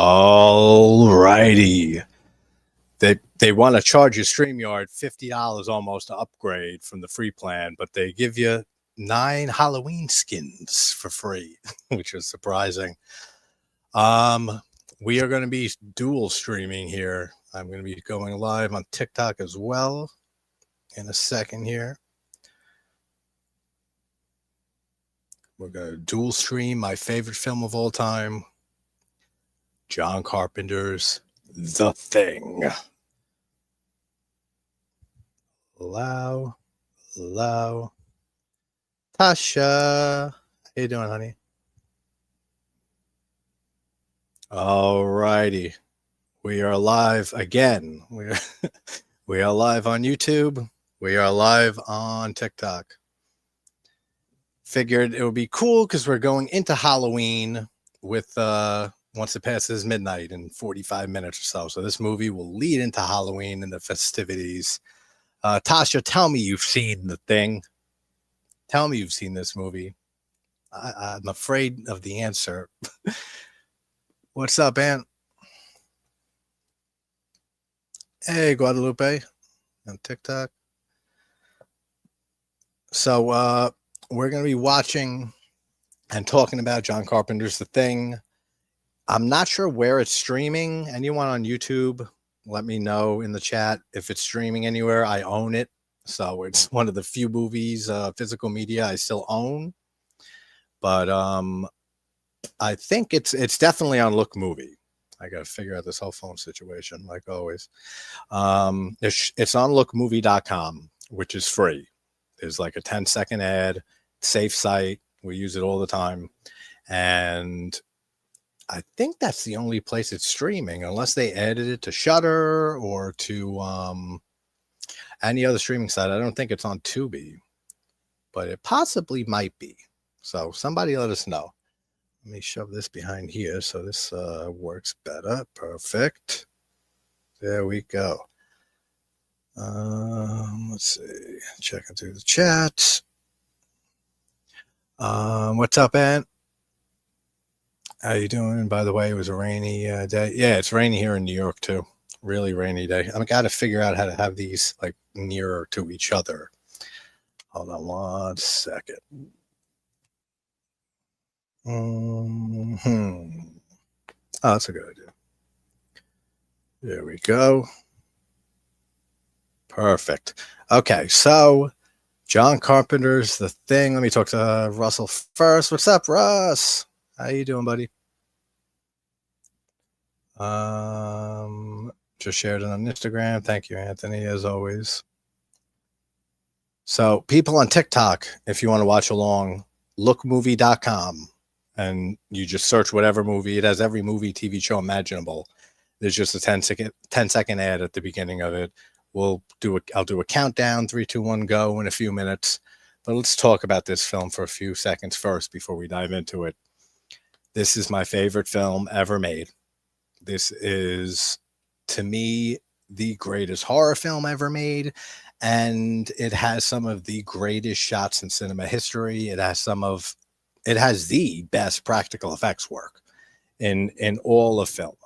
All righty. They want to charge you StreamYard $50 almost to upgrade from the free plan, but they give you 9 Halloween skins for free, which is surprising. We are going to be dual streaming here. I'm going to be going live on TikTok as well in a second here. We're going to dual stream my favorite film of all time, John Carpenter's The Thing. Hello. Tasha. How you doing, honey? All righty. We are live again. We are live on YouTube. We are live on TikTok. Figured it would be cool because we're going into Halloween with once it passes midnight in 45 minutes or so. So this movie will lead into Halloween and the festivities. Tasha, tell me you've seen The Thing. Tell me you've seen this movie. I'm afraid of the answer. What's up, Aunt? Hey, Guadalupe on TikTok. So we're going to be watching and talking about John Carpenter's The Thing. I'm not sure where it's streaming. Anyone on YouTube, let me know in the chat if it's streaming anywhere. I own it. So it's one of the few movies, physical media I still own. But I think it's definitely on Look Movie. I got to figure out this whole phone situation, like always. It's on lookmovie.com, which is free. There's like a 10-second ad, safe site. We use it all the time. And I think that's the only place it's streaming, unless they added it to Shudder or to any other streaming site. I don't think it's on Tubi, but it possibly might be. So somebody let us know. Let me shove this behind here so this works better. Perfect. There we go. Let's see. Checking through the chat. What's up, Aunt? How you doing? By the way, it was a rainy day. Yeah, it's rainy here in New York too. Really rainy day. I've got to figure out how to have these like nearer to each other. Hold on one second. Oh, that's a good idea. There we go. Perfect. Okay, so John Carpenter's The Thing. Let me talk to Russell first. What's up, Russ? How you doing, buddy? Just shared it on Instagram. Thank you, Anthony, as always. So people on TikTok, if you want to watch along, lookmovie.com, and you just search whatever movie. It has every movie, TV show imaginable. There's just a 10-second ad at the beginning of it. I'll do a countdown, 3, 2, 1, go in a few minutes. But let's talk about this film for a few seconds first before we dive into it. This is my favorite film ever made. This is, to me, the greatest horror film ever made. And it has some of the greatest shots in cinema history. It has the best practical effects work in all of film.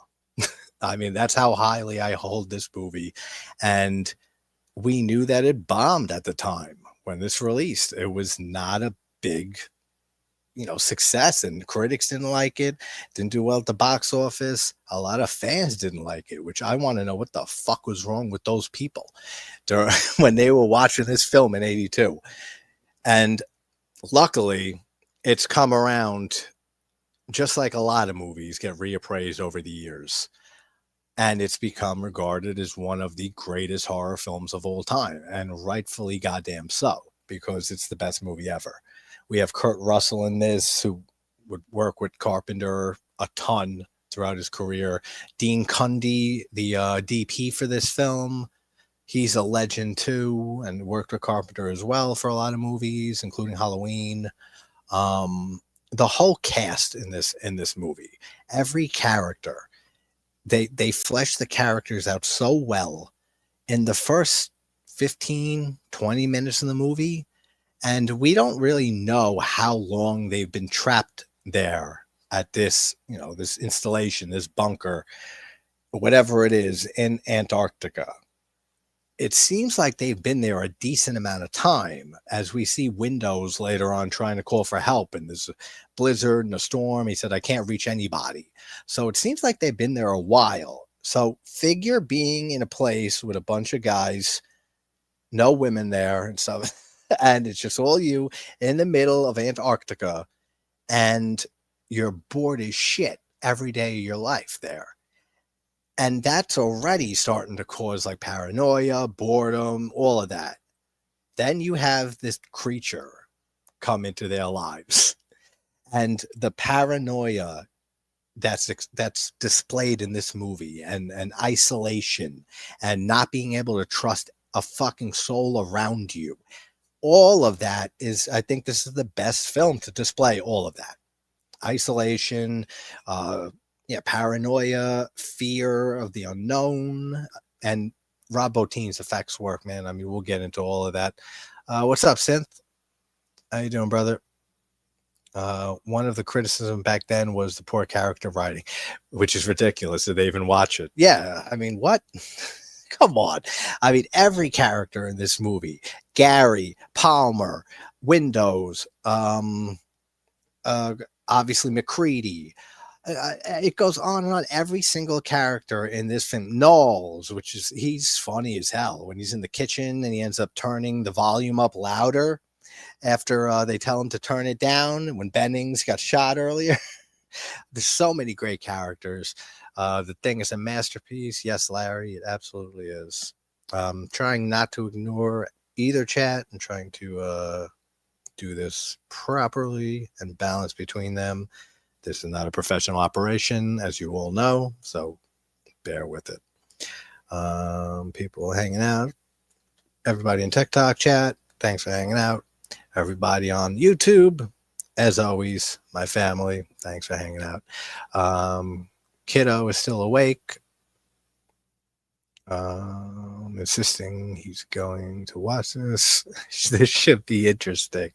I mean, that's how highly I hold this movie. And we knew that it bombed at the time when this released. It was not a big, success, and critics didn't like it. Didn't do well at the box office. A lot of fans didn't like it, which I want to know what the fuck was wrong with those people when they were watching this film in 82. And luckily, it's come around, just like a lot of movies get reappraised over the years. And it's become regarded as one of the greatest horror films of all time, and rightfully goddamn so, because it's the best movie ever. We have Kurt Russell in this, who would work with Carpenter a ton throughout his career. Dean Cundey, the DP for this film, he's a legend too, and worked with Carpenter as well for a lot of movies, including Halloween. The whole cast in this movie, every character, they flesh the characters out so well in the first 15, 20 minutes of the movie. And we don't really know how long they've been trapped there at this, this installation, this bunker, whatever it is in Antarctica. It seems like they've been there a decent amount of time, as we see Windows later on trying to call for help, and there's a blizzard and a storm. He said, I can't reach anybody. So it seems like they've been there a while. So figure being in a place with a bunch of guys, no women there and stuff, and it's just all you in the middle of Antarctica, and you're bored as shit every day of your life there. And that's already starting to cause like paranoia, boredom, all of that. Then you have this creature come into their lives, and the paranoia that's displayed in this movie, and isolation, and not being able to trust a fucking soul around you. All of that is, I think this is the best film to display all of that. Isolation, paranoia, fear of the unknown, and Rob Bottin's effects work, man. I mean, we'll get into all of that. What's up, Synth? How you doing, brother? One of the criticism back then was the poor character writing, which is ridiculous. Did they even watch it? Yeah, I mean, what? Come on. I mean, every character in this movie, Gary, Palmer, Windows, obviously McCready. It goes on and on. Every single character in this film, Knowles, he's funny as hell when he's in the kitchen and he ends up turning the volume up louder after they tell him to turn it down when Bennings got shot earlier. There's so many great characters. The Thing is a masterpiece. Yes, Larry, it absolutely is. Trying not to ignore either chat and trying to do this properly and balance between them. This is not a professional operation, as you all know, so bear with it. People hanging out. Everybody in TikTok chat, thanks for hanging out. Everybody on YouTube, as always, my family, thanks for hanging out. Kiddo is still awake. Insisting he's going to watch this. This should be interesting.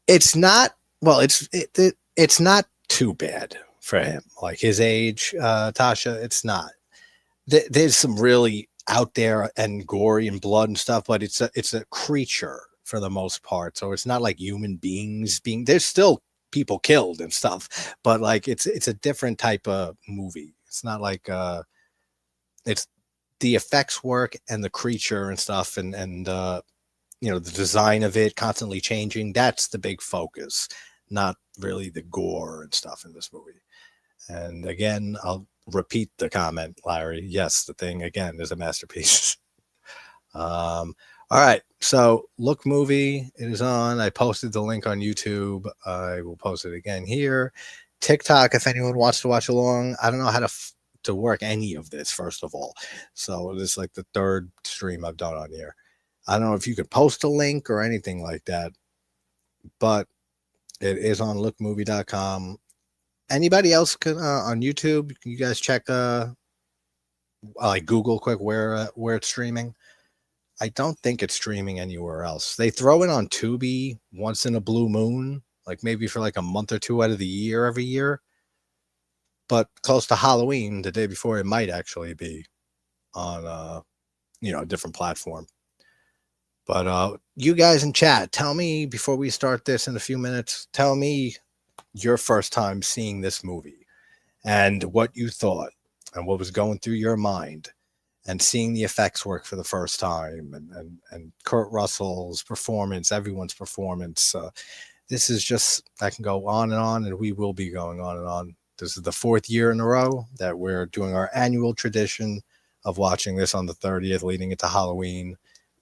It's not, well, it's not too bad for him. Like his age, Tasha, it's not. There's some really out there and gory and blood and stuff, but it's a creature for the most part. So it's not like human beings there's still people killed and stuff, but like it's a different type of movie. It's not like it's the effects work and the creature and stuff, and the design of it constantly changing. That's the big focus, not really the gore and stuff in this movie. And again, I'll repeat the comment, Larry. Yes, The Thing again is a masterpiece. All right, so Look Movie, it is on. I posted the link on YouTube. I will post it again here. TikTok, if anyone wants to watch along. I don't know how to work any of this, first of all. So this is like the third stream I've done on here. I don't know if you could post a link or anything like that, but it is on lookmovie.com. Anybody else can on YouTube? You guys check like Google quick where it's streaming. I don't think it's streaming anywhere else. They throw it on Tubi once in a blue moon, like maybe for like a month or two out of the year every year. But close to Halloween, the day before, it might actually be on a different platform. But you guys in chat, tell me before we start this in a few minutes, tell me your first time seeing this movie and what you thought and what was going through your mind, and seeing the effects work for the first time, and Kurt Russell's performance, everyone's performance. This is just, I can go on, and we will be going on and on. This is the fourth year in a row that we're doing our annual tradition of watching this on the 30th, leading into Halloween,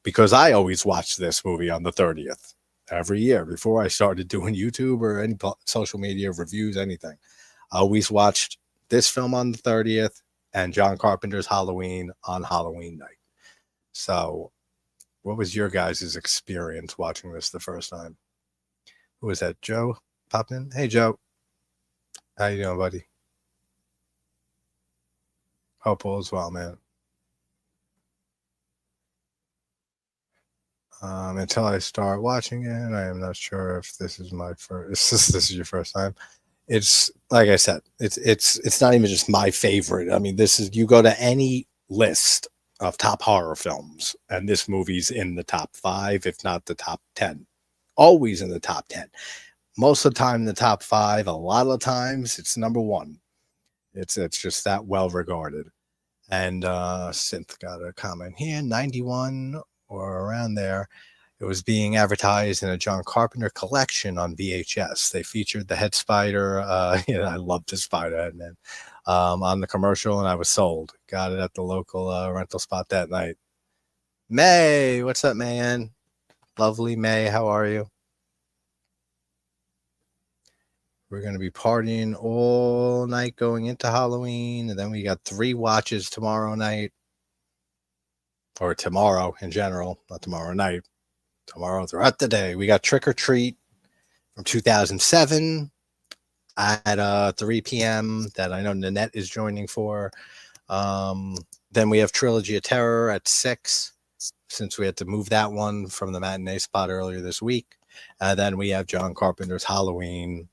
because I always watch this movie on the 30th every year before I started doing YouTube or any social media reviews, anything. I always watched this film on the 30th and John Carpenter's Halloween on Halloween night. So what was your guys' experience watching this the first time? Who was that? Joe popped in? Hey, Joe. How you doing, buddy? Hope all is well, man. Until I start watching it, I am not sure if this is my first. This is your first time. It's like I said, it's not even just my favorite. I mean, this is, you go to any list of top horror films, and this movie's in the top 5, if not the top 10. Always in the top 10. Most of the time in the top 5. A lot of the times it's number 1. It's just that well regarded. And Synth got a comment here, 91 or around there. It was being advertised in a John Carpenter collection on VHS. They featured the head spider. I love the spider head, man. On the commercial, and I was sold. Got it at the local rental spot that night. May, what's up, man? Lovely May, how are you? We're going to be partying all night going into Halloween, and then we got 3 watches tomorrow night. Or tomorrow in general, not tomorrow night. Tomorrow throughout the day. We got Trick or Treat from 2007 at 3 p.m. that I know Nanette is joining for. Then we have Trilogy of Terror at 6, since we had to move that one from the matinee spot earlier this week. And then we have John Carpenter's Halloween.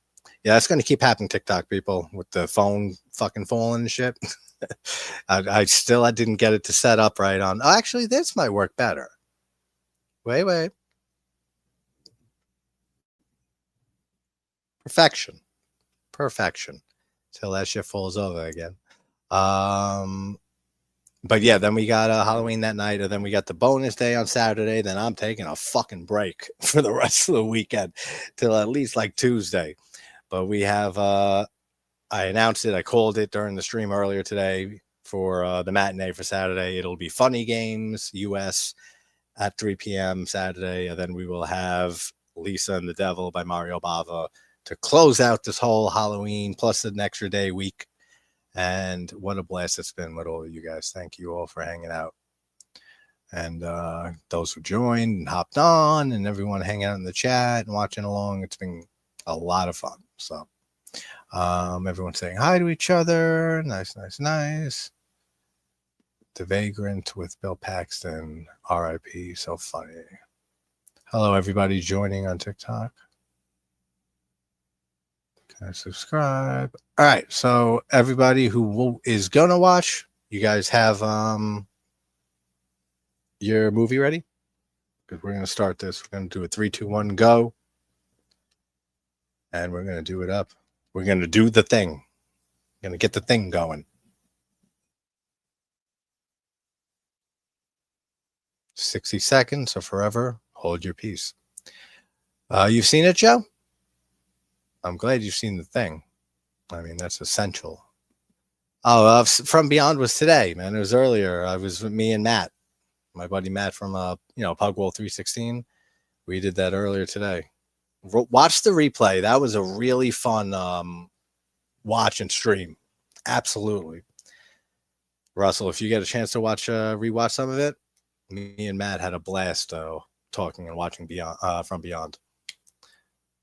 Yeah, that's going to keep happening, TikTok people, with the phone fucking falling and shit. I didn't get it to set up right on. Oh, actually, this might work better. Wait. Perfection. Till that shit falls over again. But yeah, then we got Halloween that night, and then we got the bonus day on Saturday. Then I'm taking a fucking break for the rest of the weekend till at least like Tuesday. But we have, I announced it. I called it during the stream earlier today for the matinee for Saturday. It'll be Funny Games US at 3 p.m. Saturday. And then we will have Lisa and the Devil by Mario Bava to close out this whole Halloween plus an extra day week. And what a blast it's been with all of you guys. Thank you all for hanging out. And those who joined and hopped on, and everyone hanging out in the chat and watching along. It's been a lot of fun. So everyone saying hi to each other. Nice. The Vagrant with Bill Paxton, R.I.P. So funny. Hello, everybody joining on TikTok. Can I subscribe? All right. So everybody who is going to watch, you guys have your movie ready? Because we're going to start this. We're going to do a 3, 2, 1, go. And we're going to do it up. We're going to do the thing. We're going to get the thing going. 60 seconds or forever. Hold your peace. You've seen it, Joe? I'm glad you've seen the thing. I mean, that's essential. Oh, From Beyond was today, man. It was earlier. I was with me and Matt, my buddy Matt from Pugwall 316. We did that earlier today. Watch the replay. That was a really fun watch and stream. Absolutely. Russell, if you get a chance to rewatch some of it, me and Matt had a blast talking and watching From Beyond.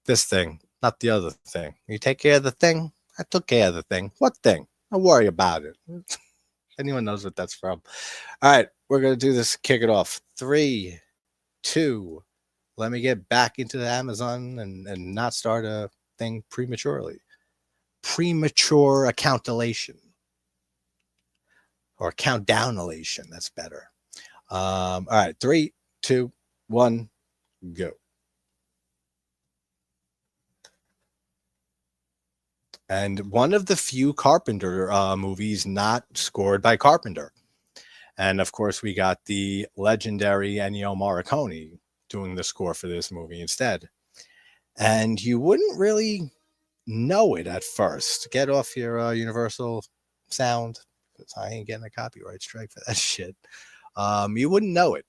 This thing, not the other thing. You take care of the thing? I took care of the thing. What thing? Don't worry about it. Anyone knows what that's from. All right, we're going to do this. Kick it off. 3, 2. Let me get back into the Amazon and not start a thing prematurely. Premature accountolation. Or countdownolation. That's better. All right, 3, 2, 1, go. And one of the few Carpenter movies not scored by Carpenter. And of course, we got the legendary Ennio Morricone doing the score for this movie instead. And you wouldn't really know it at first. Get off your Universal sound, because I ain't getting a copyright strike for that shit. You wouldn't know it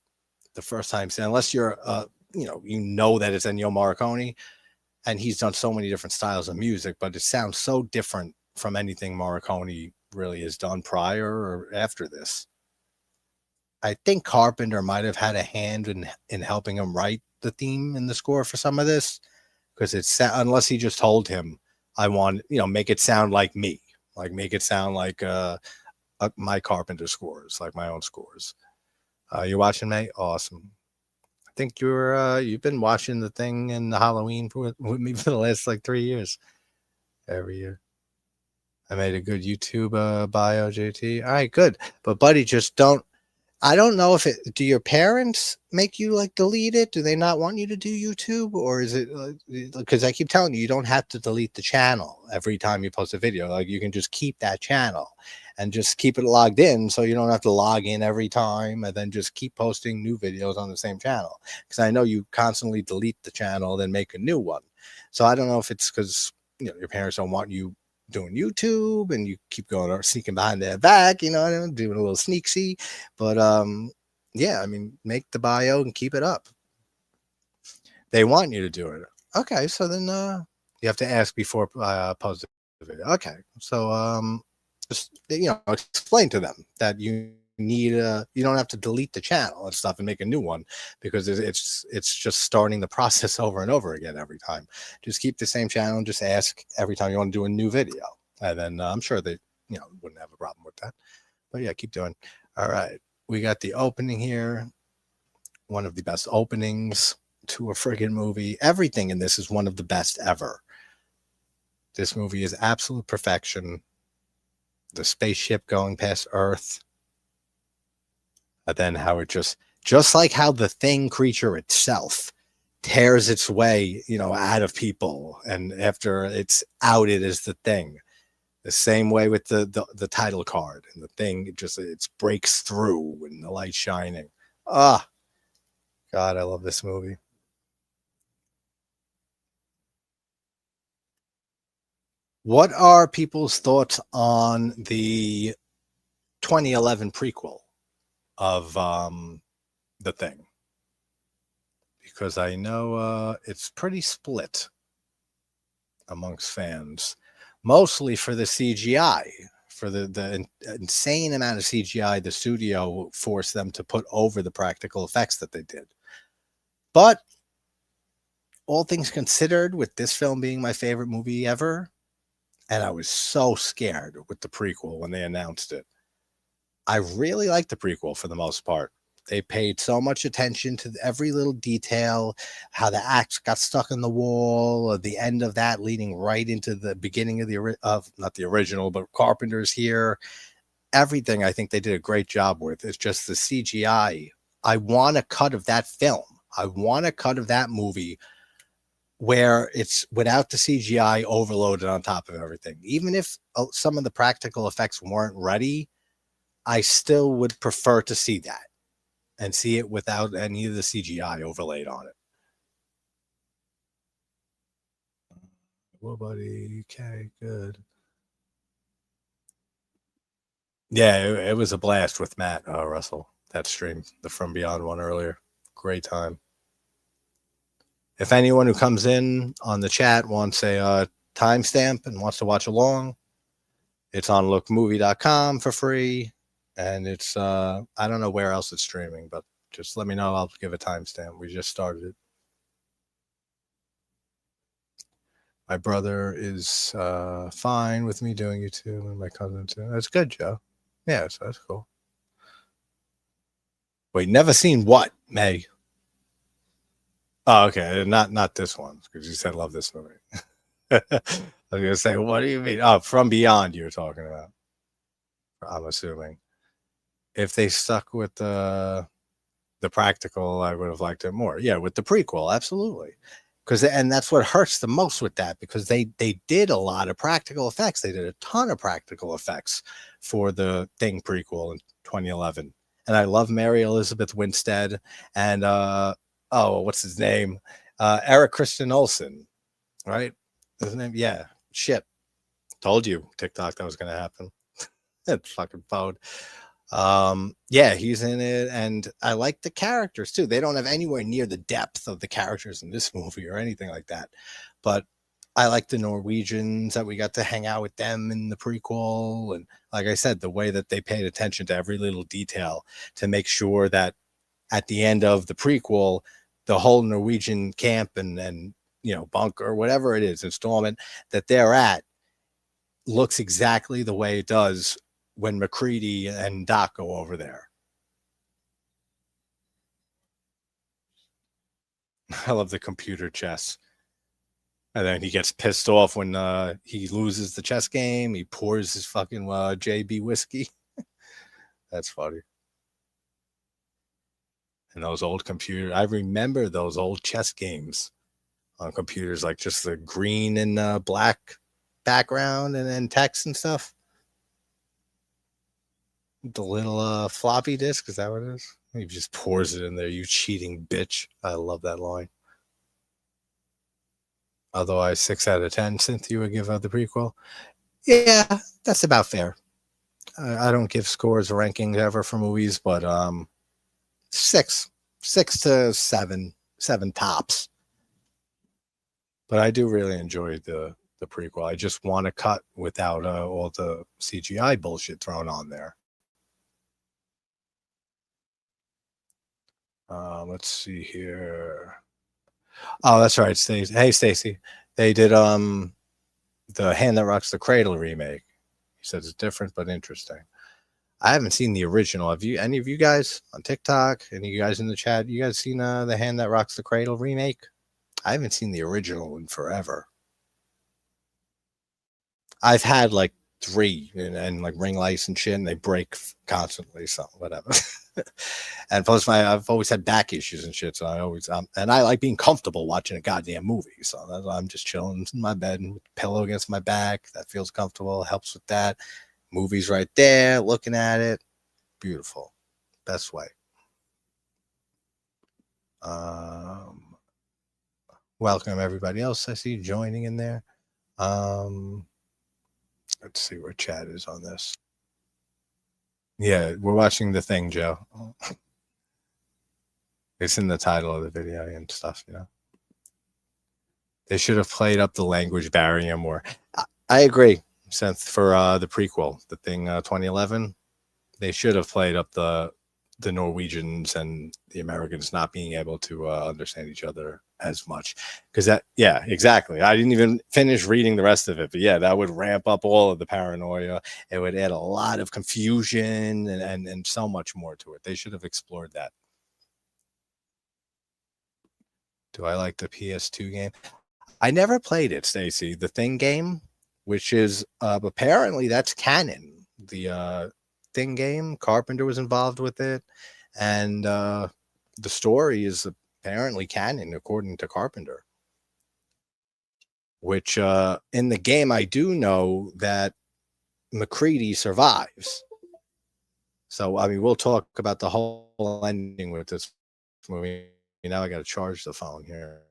the first time, unless you're, you know that it's Ennio Morricone. And he's done so many different styles of music, but it sounds so different from anything Morricone really has done prior or after this. I think Carpenter might have had a hand in helping him write the theme and the score for some of this, because unless he just told him, I want, make it sound like me, like make it sound like my Carpenter scores, like my own scores. You watching, mate? Awesome. I think you've been watching the thing in the Halloween with me for the last 3 years. every year. I made a good YouTube bio, JT. All right, good. But buddy, just don't. I don't know if it. Do your parents make you like delete it? Do they not want you to do YouTube, or is it because I keep telling you, you don't have to delete the channel every time you post a video. Like you can just keep that channel and just keep it logged in, so you don't have to log in every time, and then just keep posting new videos on the same channel. Because I know you constantly delete the channel, then make a new one. So I don't know if it's because your parents don't want you doing YouTube and you keep going or sneaking behind their back, doing a little sneak see. But yeah, I mean, make the bio and keep it up. They want you to do it. Okay, so then you have to ask before posting the video. Okay, so just explain to them that you need you don't have to delete the channel and stuff and make a new one because it's just starting the process over and over again every time. Just keep the same channel and just ask every time you want to do a new video, and then I'm sure they wouldn't have a problem with that. But yeah, keep doing. All right, we got the opening here, one of the best openings to a friggin' movie. Everything in this is one of the best ever. This movie is absolute perfection. The spaceship going past Earth, and then how it just like how the thing creature itself tears its way, out of people, and after it's outed as the thing. The same way with the title card and the thing, it breaks through and the light shining. Ah, God, I love this movie. What are people's thoughts on the 2011 prequel of the thing? Because I know it's pretty split amongst fans, mostly for the CGI, for the insane amount of CGI the studio forced them to put over the practical effects that they did. But all things considered, with this film being my favorite movie ever, and I was so scared with the prequel when they announced it, I really like the prequel for the most part. They paid so much attention to every little detail, how the axe got stuck in the wall, or the end of that leading right into the beginning of not the original, but Carpenter's here. Everything I think they did a great job with. It's just the CGI. I want a cut of that film. I want a cut of that movie where it's without the CGI overloaded on top of everything. Even if some of the practical effects weren't ready, I still would prefer to see that and see it without any of the CGI overlaid on it. Well, buddy, okay, good. Yeah, it was a blast with Matt Russell, that stream, the From Beyond one earlier. Great time. If anyone who comes in on the chat wants a timestamp and wants to watch along, it's on lookmovie.com for free. And it's, I don't know where else it's streaming, but just let me know. I'll give a timestamp. We just started it. My brother is fine with me doing YouTube, and my cousin too. That's good, Joe. Yeah, so that's cool. Wait, never seen what, May? Oh, okay. Not this one, because you said love this movie. I was gonna say, what do you mean? Oh, From Beyond you were talking about. I'm assuming. If they stuck with the practical, I would have liked it more. Yeah, with the prequel, absolutely. And that's what hurts the most with that, because they did a lot of practical effects. They did a ton of practical effects for the Thing prequel in 2011. And I love Mary Elizabeth Winstead and what's his name? Eric Christian Olsen, right? His name? Yeah. Shit. Told you, TikTok, that was gonna happen. That fucking phone. Yeah, he's in it, and I like the characters too. They don't have anywhere near the depth of the characters in this movie or anything like that, but I like the Norwegians that we got to hang out with them in the prequel. And like I said, the way that they paid attention to every little detail to make sure that at the end of the prequel, the whole Norwegian camp and bunker, whatever it is, installment that they're at, looks exactly the way it does when McCready and Doc go over there. I love the computer chess. And then he gets pissed off when he loses the chess game. He pours his fucking JB whiskey. That's funny. And those old computers, I remember those old chess games on computers, like just the green and black background and then text and stuff. The little floppy disk, is that what it is? He just pours it in there. You cheating bitch. I love that line. Otherwise, 6 out of 10, Cynthia would give out the prequel. Yeah, that's about fair. I don't give scores or rankings ever for movies, but 6 to 7 tops. But I do really enjoy the prequel. I just want to cut without all the CGI bullshit thrown on there. Let's see here. Oh, that's right, Stacey. Hey, Stacey. They did the Hand That Rocks the Cradle remake. He says it's different but interesting. I haven't seen the original. Have you? Any of you guys on TikTok? Any of you guys in the chat? You guys seen the Hand That Rocks the Cradle remake? I haven't seen the original in forever. I've had like 3 and like ring lights and shit, and they break constantly. So whatever. And plus, I've always had back issues and shit, so I always and I like being comfortable watching a goddamn movie. So I'm just chilling in my bed and pillow against my back. That feels comfortable. Helps with that. Movie's right there, looking at it. Beautiful. Best way. Welcome everybody else I see joining in there. Let's see where chat is on this. Yeah, we're watching The Thing, Joe. It's in the title of the video and stuff, you know. They should have played up the language barrier more. I agree, since for the prequel, The Thing 2011, they should have played up the Norwegians and the Americans not being able to understand each other as much. Because that, yeah, exactly. I didn't even finish reading the rest of it, but yeah, that would ramp up all of the paranoia. It would add a lot of confusion and so much more to it. They should have explored that. Do I like the PS2 game? I never played it, Stacey. The Thing game, which is apparently that's canon. The Thing game, Carpenter was involved with it, and the story is apparently canon according to Carpenter. Which in the game, I do know that MacReady survives. So I mean, we'll talk about the whole ending with this movie. Now I got to charge the phone here,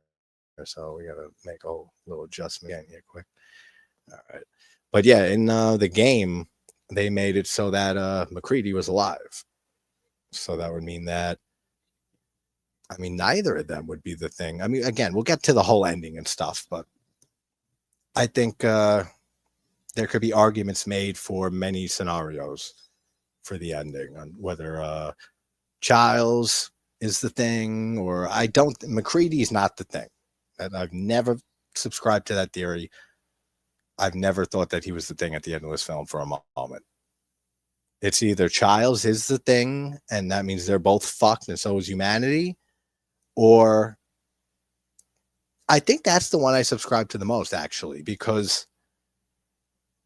so we got to make a little adjustment again here quick. All right, but yeah, in the game, they made it so that MacReady was alive. So that would mean that, I mean, neither of them would be the Thing. I mean, again, we'll get to the whole ending and stuff, but I think there could be arguments made for many scenarios for the ending on whether Childs is the Thing or I don't. MacReady's not the Thing. And I've never subscribed to that theory. I've never thought that he was the Thing at the end of this film for a moment. It's either Childs is the Thing, and that means they're both fucked, and so is humanity, or I think that's the one I subscribe to the most, actually, because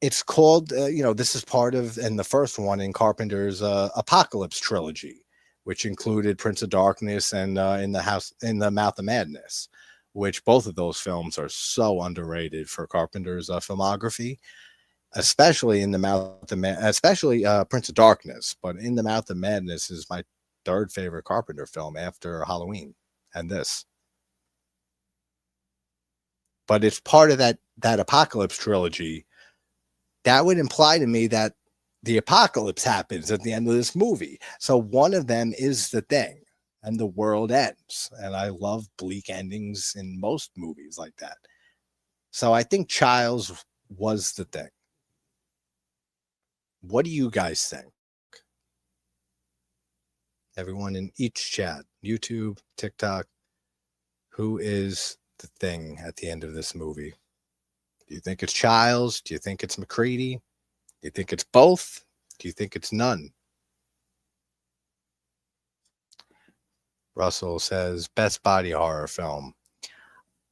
it's called, this is part of, and the first one in Carpenter's Apocalypse trilogy, which included Prince of Darkness and in the Mouth of Madness, which both of those films are so underrated for Carpenter's filmography, especially in the Mouth of especially Prince of Darkness. But In the Mouth of Madness is my 3rd favorite Carpenter film after Halloween and this. But it's part of that Apocalypse trilogy. That would imply to me that the apocalypse happens at the end of this movie. So one of them is the Thing and the world ends. And I love bleak endings in most movies like that. So I think Childs was the Thing. What do you guys think? Everyone in each chat, YouTube, TikTok, who is the Thing at the end of this movie? Do you think it's Childs? Do you think it's MacReady? Do you think it's both? Do you think it's none? Russell says, best body horror film.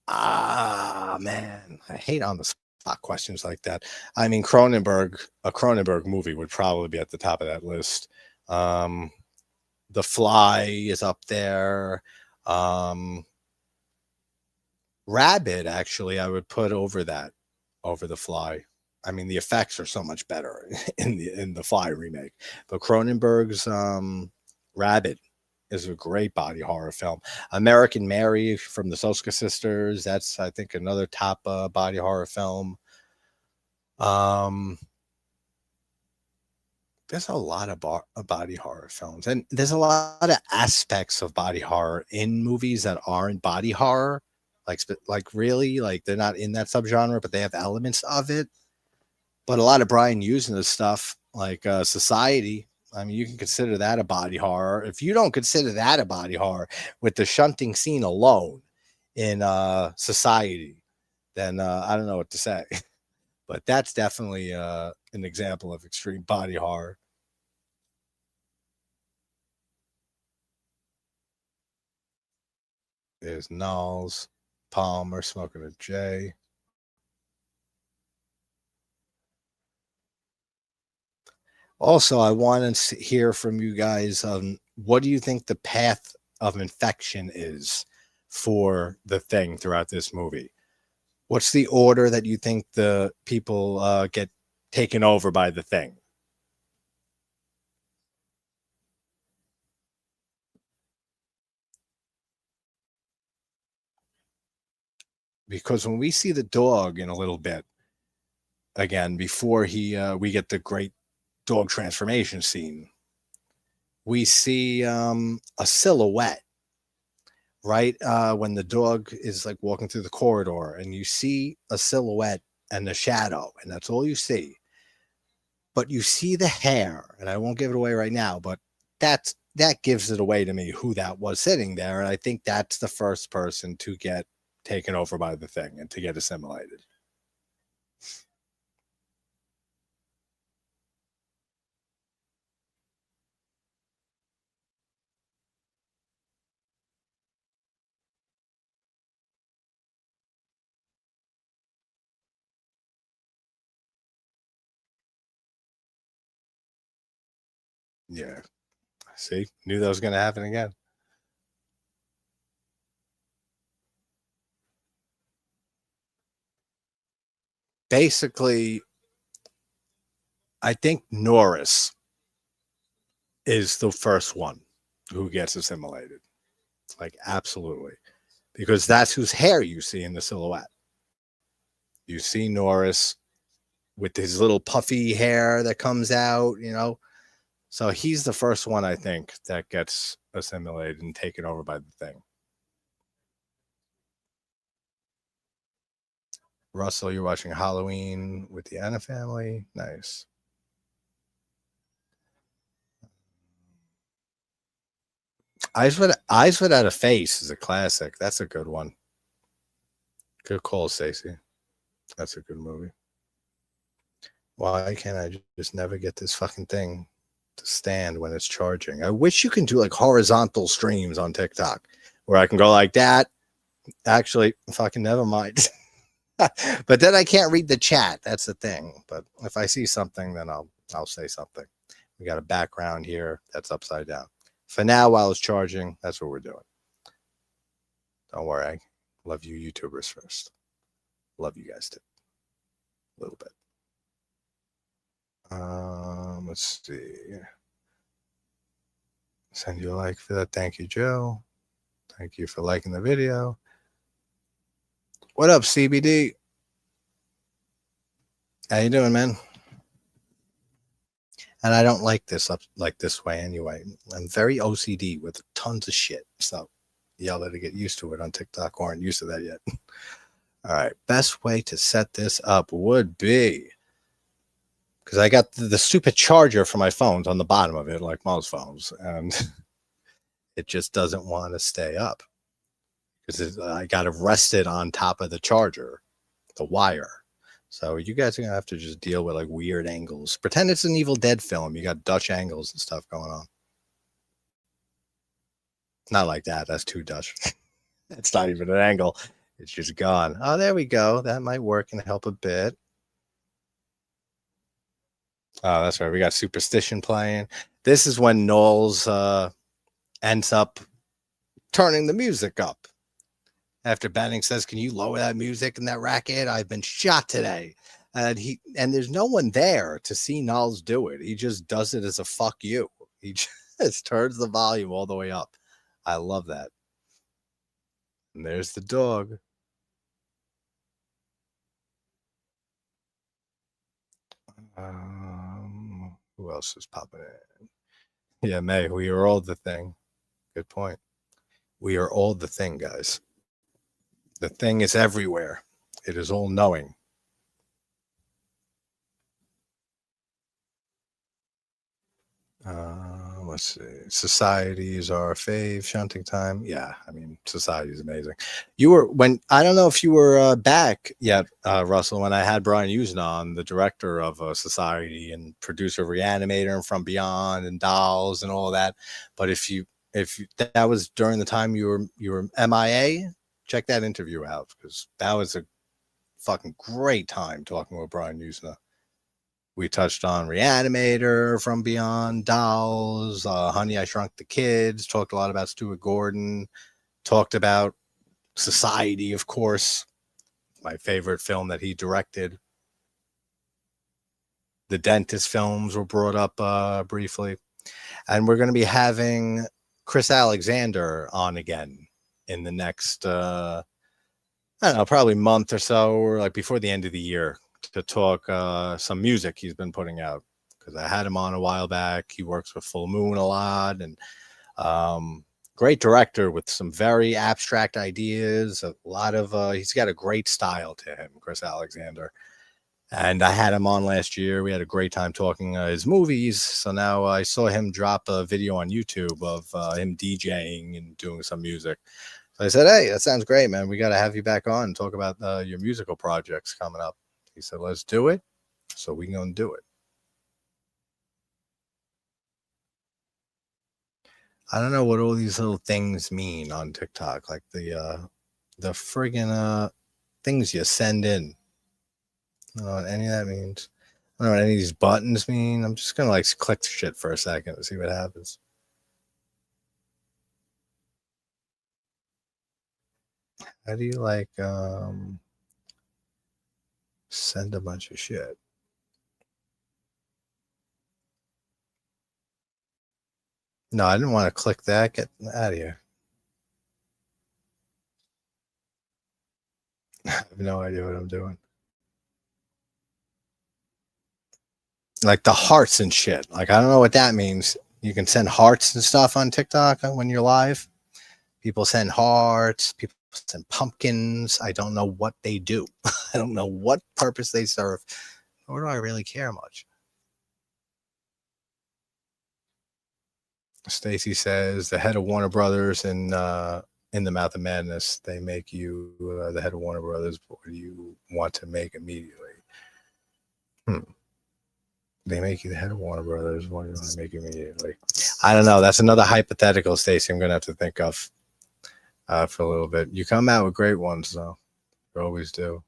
Man, I hate on the spot questions like that. I mean, Cronenberg, a Cronenberg movie would probably be at the top of that list. Um, The Fly is up there. Um, Rabbit, actually, I would put over The Fly. I mean, the effects are so much better in the Fly remake, but Cronenberg's Rabbit is a great body horror film. American Mary from the Soska sisters, that's I think another top body horror film. Um, there's a lot of body horror films, and there's a lot of aspects of body horror in movies that aren't body horror, like really, like they're not in that subgenre, but they have elements of it. But a lot of Brian using this stuff, like Society, I mean, you can consider that a body horror. If you don't consider that a body horror with the shunting scene alone in Society, then I don't know what to say. But that's definitely an example of extreme body horror. There's Knowles, Palmer smoking a J. Also, I want to hear from you guys. What do you think the path of infection is for the Thing throughout this movie? What's the order that you think the people get taken over by the Thing? Because when we see the dog in a little bit, again, before we get the great dog transformation scene, we see a silhouette, right? When the dog is like walking through the corridor, and you see a silhouette and a shadow, and that's all you see. But you see the hair, and I won't give it away right now, but that gives it away to me who that was sitting there, and I think that's the first person to get taken over by the Thing and to get assimilated. Yeah. See, knew that was going to happen again. Basically, I think Norris is the first one who gets assimilated. Like, absolutely. Because that's whose hair you see in the silhouette. You see Norris with his little puffy hair that comes out. So he's the first one, I think, that gets assimilated and taken over by the Thing. Russell, you're watching Halloween with the Anna family. Nice. Eyes Without a Face is a classic. That's a good one. Good call, Stacy. That's a good movie. Why can't I just never get this fucking thing to stand when it's charging? I wish you can do like horizontal streams on TikTok where I can go like that. Actually, fucking never mind. But then I can't read the chat. That's the thing. But if I see something, then I'll say something. We got a background here that's upside down. For now, while it's charging, that's what we're doing. Don't worry. I love you YouTubers first. Love you guys too. A little bit. Let's see. Send you a like for that. Thank you, Joe. Thank you for liking the video. What up, CBD? How you doing, man? And I don't like this up like this way anyway. I'm very OCD with tons of shit. So y'all better get used to it on TikTok or aren't used to that yet. All right. Best way to set this up would be because I got the stupid charger for my phones on the bottom of it, like most phones, and it just doesn't want to stay up because I got it rested on top of the charger, the wire. So you guys are gonna have to just deal with like weird angles. Pretend it's an Evil Dead film. You got Dutch angles and stuff going on. Not like that. That's too Dutch. It's not even an angle. It's just gone. Oh, there we go. That might work and help a bit. Oh, that's right. We got Superstition playing. This is when Knowles ends up turning the music up. After Benning says, "Can you lower that music and that racket? I've been shot today." And there's no one there to see Knowles do it. He just does it as a fuck you. He just turns the volume all the way up. I love that. And there's the dog. Who else is popping in? Yeah, May. We are all the thing. Good point. We are all the thing, guys. The thing is everywhere. It is all knowing. Let's see. Society is our fave. Shunting time. Yeah, I mean, Society is amazing. You were I don't know if you were back yet, Russell, when I had Brian Usna on, the director of Society and producer of Reanimator and From Beyond and Dolls and all that. But if that was during the time you were MIA, check that interview out, because that was a fucking great time talking with Brian Usna. We touched on Reanimator, From Beyond, Dolls, Honey, I Shrunk the Kids, talked a lot about Stuart Gordon, talked about Society, of course, my favorite film that he directed. The Dentist films were brought up briefly. And we're going to be having Chris Alexander on again in the next, I don't know, probably month or so, or like before the end of the year, to talk some music he's been putting out, because I had him on a while back. He works with Full Moon a lot, and great director with some very abstract ideas. A lot of he's got a great style to him, Chris Alexander. And I had him on last year. We had a great time talking his movies. So now I saw him drop a video on YouTube of him DJing and doing some music. So I said, "Hey, that sounds great, man. We got to have you back on and talk about your musical projects coming up." He said, "Let's do it." So we're going to do it. I don't know what all these little things mean on TikTok, like the friggin' things you send in. I don't know what any of that means. I don't know what any of these buttons mean. I'm just going to like click shit for a second and see what happens. How do you like send a bunch of shit? No, I didn't want to click that. Get out of here. I have no idea what I'm doing. Like the hearts and shit. Like, I don't know what that means. You can send hearts and stuff on TikTok when you're live. People send hearts. People send pumpkins. I don't know what they do. I don't know what purpose they serve. Nor do I really care much. Stacy says the head of Warner Brothers in The Mouth of Madness. They make you the head of Warner Brothers. What do you want to make immediately? They make you the head of Warner Brothers. What do you want to make immediately? I don't know. That's another hypothetical, Stacy, I'm going to have to think of for a little bit. You come out with great ones, though. You always do.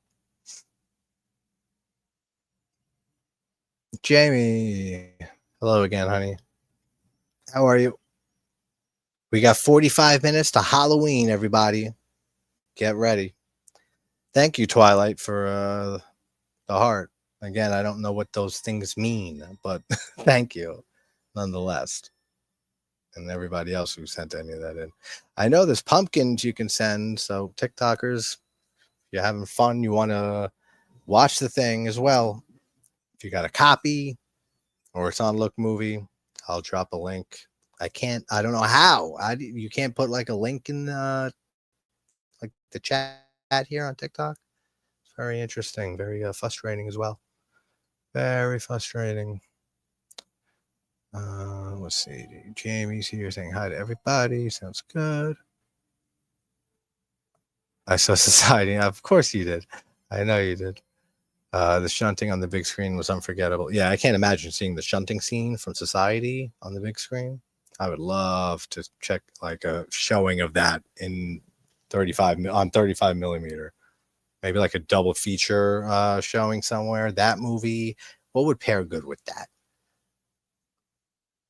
Jamie. Hello again, honey. How are you? We got 45 minutes to Halloween, everybody. Get ready. Thank you, Twilight, for the heart. Again, I don't know what those things mean, but thank you nonetheless. And everybody else who sent any of that in. I know there's pumpkins you can send, so TikTokers, if you're having fun, you want to watch the thing as well. If you got a copy or it's on Look Movie, I'll drop a link. I don't know how. You can't put like a link in like the chat here on TikTok. It's very interesting, very frustrating as well. Very frustrating. Let's see. Jamie's here saying hi to everybody. Sounds good. I saw Society. Of course you did. I know you did. The shunting on the big screen was unforgettable. Yeah, I can't imagine seeing the shunting scene from Society on the big screen. I would love to check like a showing of that in on 35 millimeter. Maybe like a double feature showing somewhere. That movie, what would pair good with that?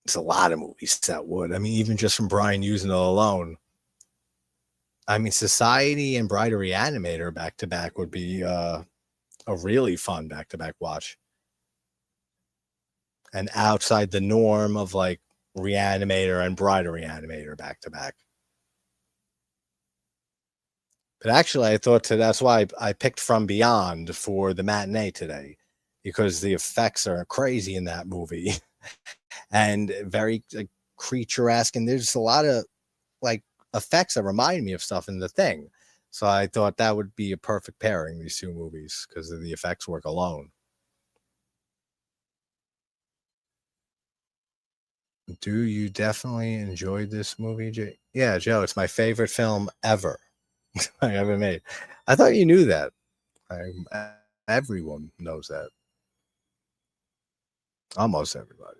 It's a lot of movies that would. I mean, even just from Brian using it alone. I mean, Society and Bride of Reanimator back to back would be a really fun back to back watch. And outside the norm of like Reanimator and Bride of Reanimator back to back. But actually, I thought that's why I picked From Beyond for the matinee today, because the effects are crazy in that movie and very like, creature-esque. And there's a lot of like effects that remind me of stuff in The Thing. So I thought that would be a perfect pairing, these two movies, because of the effects work alone. Do you definitely enjoy this movie, Jay? Yeah, Joe, it's my favorite film ever I ever made. I thought you knew that. Everyone knows that. Almost everybody.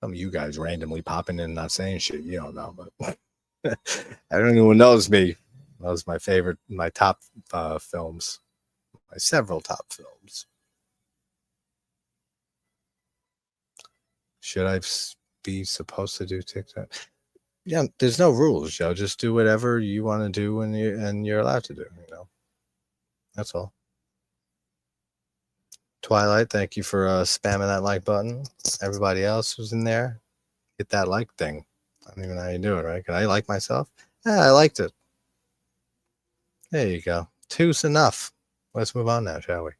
Some of you guys randomly popping in and not saying shit. You don't know, but everyone knows me. Knows my favorite, my top films, my several top films. Should I be supposed to do TikTok? Yeah, there's no rules, Joe. Just do whatever you want to do and you're allowed to do. You know, that's all. Twilight, thank you for spamming that like button. Everybody else who's in there, hit that like thing. I don't even know how you do it, right? Can I like myself? Yeah, I liked it. There you go. Two's enough. Let's move on now, shall we?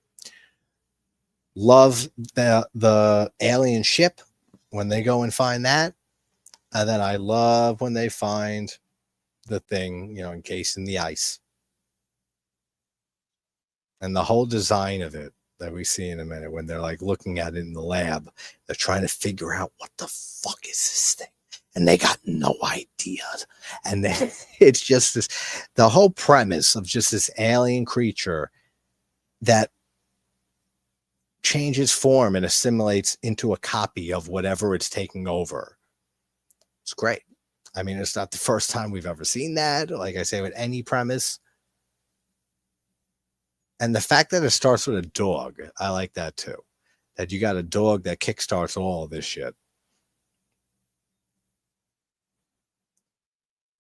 Love the alien ship when they go and find that. And then I love when they find the thing, you know, encased in the ice. And the whole design of it that we see in a minute when they're like looking at it in the lab, they're trying to figure out what the fuck is this thing. And they got no idea. And then it's just this, the whole premise of just this alien creature that changes form and assimilates into a copy of whatever it's taking over. It's great. I mean, it's not the first time we've ever seen that. Like I say, with any premise. And the fact that it starts with a dog, I like that too. That you got a dog that kickstarts all of this shit.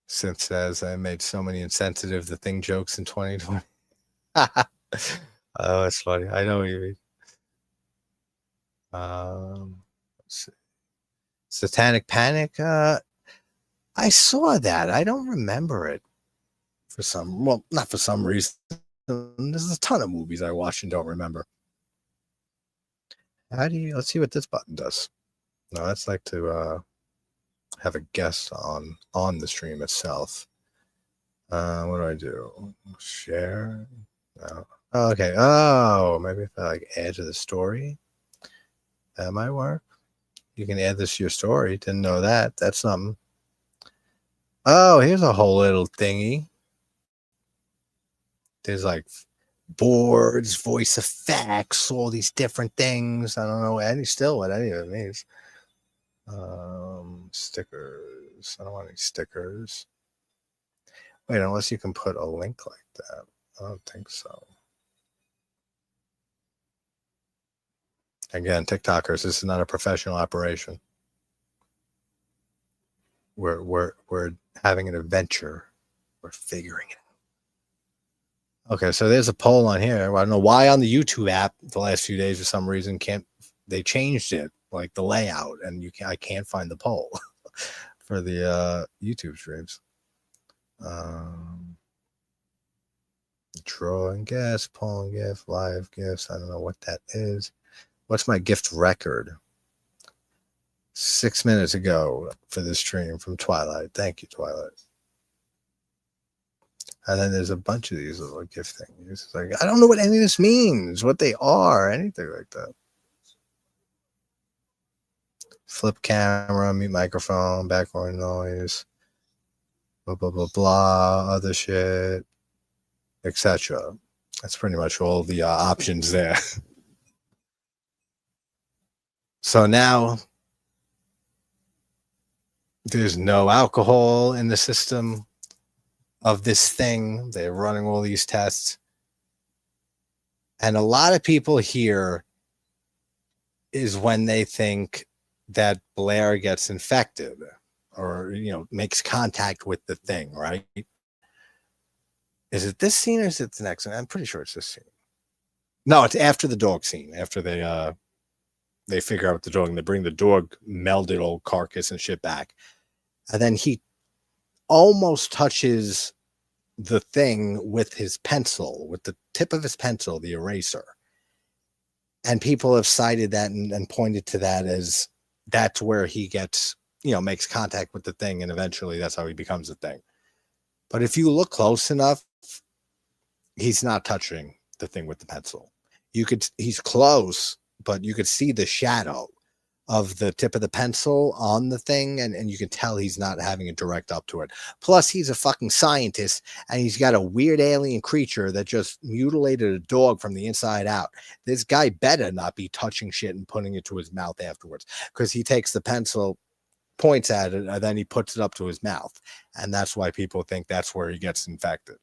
Synth says I made so many insensitive The Thing jokes in 2020. Oh, it's funny. I know what you mean. Satanic Panic. I saw that. I don't remember it for some. Well, not for some reason. There's a ton of movies I watch and don't remember. How do you? Let's see what this button does. No, that's like to have a guest on the stream itself. What do I do? Share? No. Oh, okay. Oh, maybe if I like add to the story, that might work. You can add this to your story. Didn't know that. That's something. Oh, here's a whole little thingy. There's like boards, voice effects, all these different things. I don't know what any of it means. Stickers. I don't want any stickers. Wait, unless you can put a link like that. I don't think so. Again, TikTokers, this is not a professional operation. We're having an adventure. We're figuring it out. Okay, so there's a poll on here. I don't know why on the YouTube app the last few days for some reason they changed it, like the layout, and I can't find the poll for the YouTube streams. Draw and guess, poll and gift, live gifts. I don't know what that is. What's my gift record? 6 minutes ago for this stream from Twilight. Thank you, Twilight. And then there's a bunch of these little gift things. It's like, I don't know what any of this means, what they are, anything like that. Flip camera, mute microphone, background noise, blah, blah, blah, blah, other shit, etc. That's pretty much all the options there. So now there's no alcohol in the system. of this thing. They're running all these tests. And a lot of people here is when they think that Blair gets infected or, makes contact with the thing, right? Is it this scene or is it the next one? I'm pretty sure it's this scene. No, it's after the dog scene. After they figure out the dog and they bring the dog melded old carcass and shit back. And then he almost touches the thing with his pencil, with the tip of his pencil, the eraser. And people have cited that and pointed to that as that's where he gets, makes contact with the thing. And eventually that's how he becomes a thing. But if you look close enough, he's not touching the thing with the pencil. He's close, but you could see the shadow of the tip of the pencil on the thing, and you can tell he's not having a direct up to it. Plus, he's a fucking scientist, and he's got a weird alien creature that just mutilated a dog from the inside out. This guy better not be touching shit and putting it to his mouth afterwards, because he takes the pencil, points at it, and then he puts it up to his mouth. And that's why people think that's where he gets infected.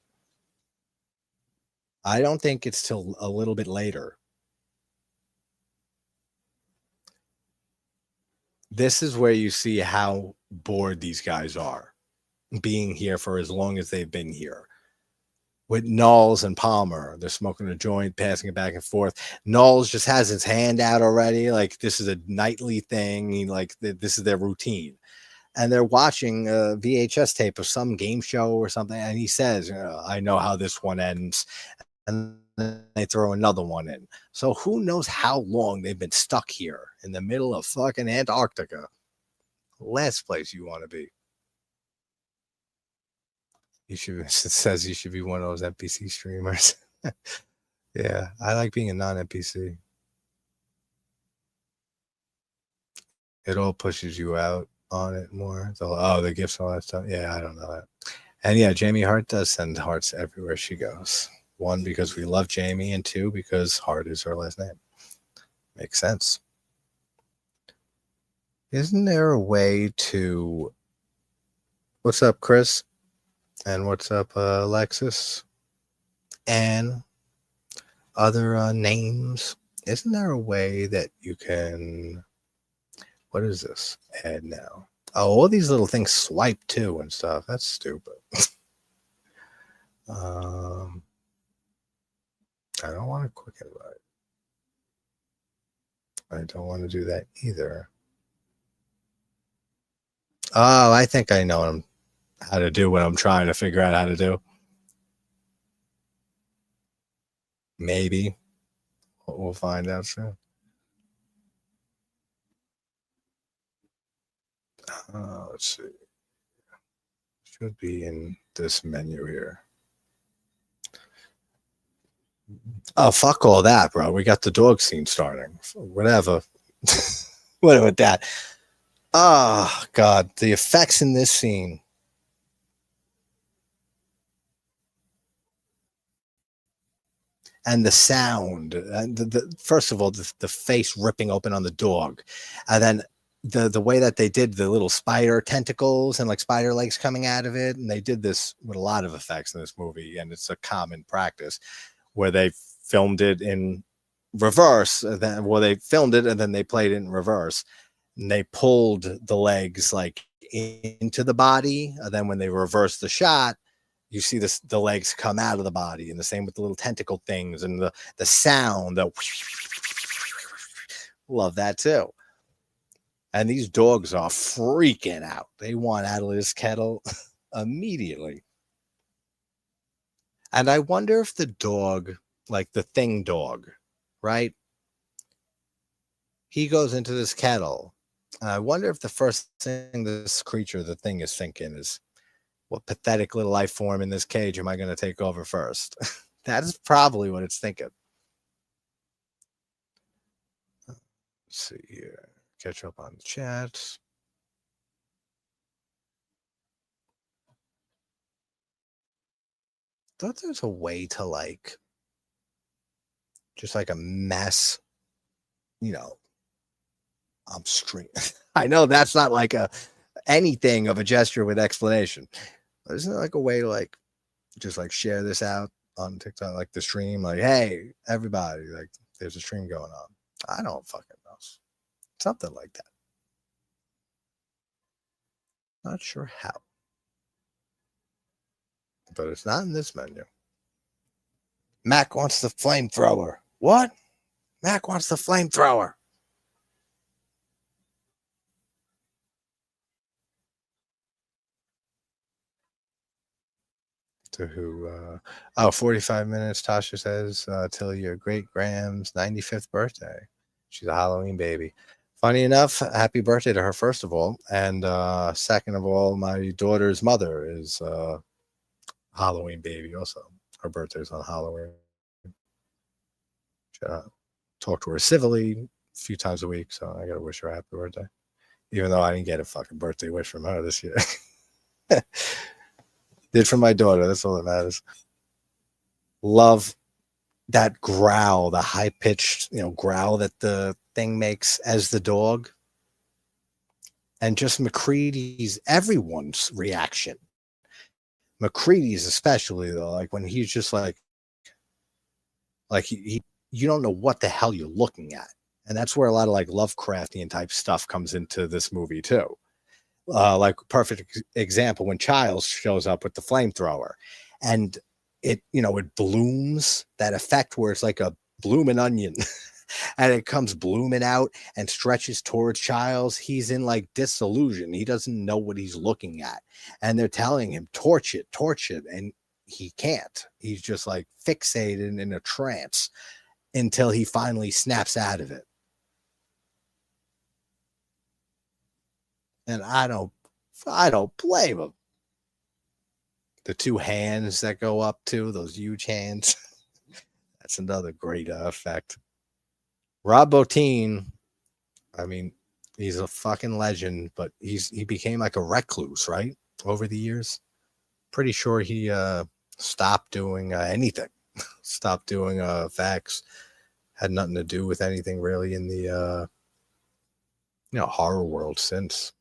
I don't think it's till a little bit later. This is where you see how bored these guys are being here for as long as they've been here. With Knowles and Palmer, they're smoking a joint, passing it back and forth. Knowles just has his hand out already. Like, this is a nightly thing. This is their routine. And they're watching a VHS tape of some game show or something. And he says, I know how this one ends. And then they throw another one in. So who knows how long they've been stuck here in the middle of fucking Antarctica. Last place you want to be. It says you should be one of those NPC streamers. Yeah, I like being a non-NPC. It all pushes you out on it more. The gifts, all that stuff. Yeah, I don't know that. And yeah, Jamie Hart does send hearts everywhere she goes. 1, because we love Jamie, and 2, because Hart is her last name. Makes sense. Isn't there a way to... What's up, Chris? And what's up, Alexis? And other names? Isn't there a way that you can... What is this? Add now. Oh, all these little things swipe too and stuff. That's stupid. I don't want to quick invite. I don't want to do that either. Oh, I think I know how to do what I'm trying to figure out how to do. Maybe. We'll find out soon. Let's see. Should be in this menu here. Oh, fuck all that, bro. We got the dog scene starting. Whatever. Whatever with that. Oh, God. The effects in this scene. And the sound. And first of all, the face ripping open on the dog. And then the way that they did the little spider tentacles and like spider legs coming out of it. And they did this with a lot of effects in this movie. And it's a common practice where they filmed it in reverse. They filmed it and then they played it in reverse. And they pulled the legs like into the body. And then when they reversed the shot, you see the legs come out of the body. And the same with the little tentacle things and the sound. Love that too. And these dogs are freaking out. They want out of this kettle immediately. And I wonder if the dog, like the thing dog, right? He goes into this kettle. And I wonder if the first thing this creature, the thing, is thinking is, what pathetic little life form in this cage am I going to take over first? That is probably what it's thinking. Let's see here. Catch up on the chat. Thought there's a way to like just like a mess, I'm streaming. I know that's not like anything of a gesture with explanation. But isn't there like a way to like just like share this out on TikTok, like the stream, like, hey, everybody, like there's a stream going on. I don't fucking know. Something like that. Not sure how. But it's not in this menu. Mac wants the flamethrower. What? Mac wants the flamethrower. To who? 45 minutes, Tasha says, till your great Graham's 95th birthday. She's a Halloween baby. Funny enough, happy birthday to her, first of all. And second of all, my daughter's mother is Halloween baby also. Her birthday's on Halloween. Talk to her civilly a few times a week, so I gotta wish her a happy birthday. Even though I didn't get a fucking birthday wish from her this year. Did from my daughter, that's all that matters. Love that growl, the high-pitched, growl that the thing makes as the dog. And just McCready's, everyone's reaction. McCready's especially, though, like when he's just like he you don't know what the hell you're looking at. And that's where a lot of like Lovecraftian type stuff comes into this movie too. Like perfect example when Childs shows up with the flamethrower and it blooms, that effect where it's like a blooming onion and it comes blooming out and stretches towards Childs. He's in like disillusion. He doesn't know what he's looking at. And they're telling him, torch it. And he can't. He's just like fixated in a trance until he finally snaps out of it. And I don't blame him. The two hands that go up too, those huge hands. That's another great effect. Rob Bottin, I mean, he's a fucking legend, but he became like a recluse, right? Over the years. Pretty sure he stopped doing anything. Stopped doing facts. Had nothing to do with anything really in the horror world since.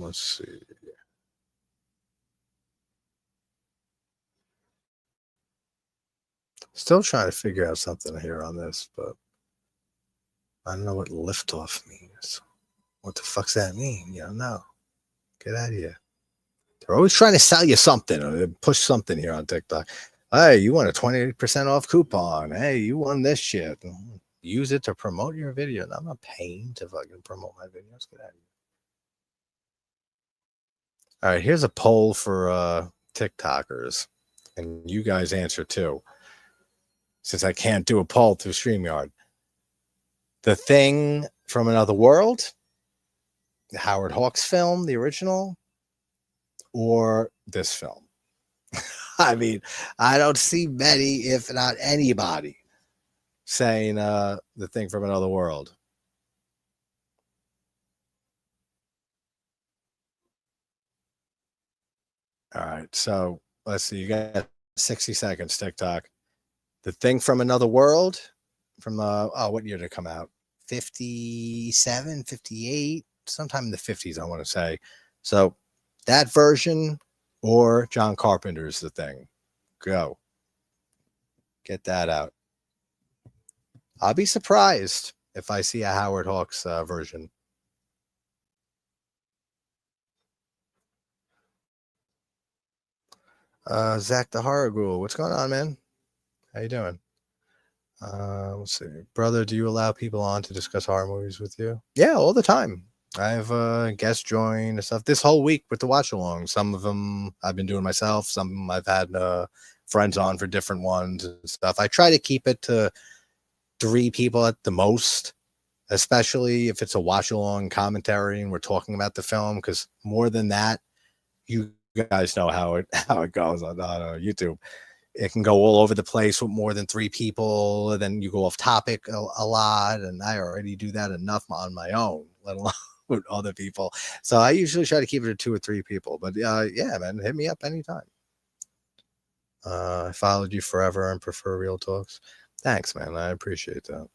Let's see. Still trying to figure out something here on this, but I don't know what liftoff means. What the fuck's that mean? No. Get out of here. They're always trying to sell you something or push something here on TikTok. Hey, you want a 28% off coupon. Hey, you won this shit. Use it to promote your video. I'm not paying to fucking promote my videos. Get out of here. All right, here's a poll for TikTokers, and you guys answer too. Since I can't do a poll through StreamYard. The Thing from Another World, the Howard Hawks film, the original, or this film? I mean, I don't see many, if not anybody, saying The Thing from Another World. All right, so let's see. You got 60 seconds, TikTok. The Thing from Another World, from what year did it come out? 57, 58, sometime in the 50s, I want to say. So that version or John Carpenter's The Thing. Go. Get that out. I'll be surprised if I see a Howard Hawks version. Zach the Horror Ghoul. What's going on, man? How you doing? Let's see. Brother, do you allow people on to discuss horror movies with you? Yeah, all the time. I have guests join and stuff this whole week with the watch along. Some of them I've been doing myself. Some of them I've had friends on for different ones and stuff. I try to keep it to 3 people at the most, especially if it's a watch along commentary and we're talking about the film, because more than that, you guys know how it goes on YouTube. It can go all over the place with more than 3 people. And then you go off topic a lot. And I already do that enough on my own, let alone with other people. So I usually try to keep it to 2 or 3 people. But yeah, man, hit me up anytime. I followed you forever and prefer real talks. Thanks, man. I appreciate that.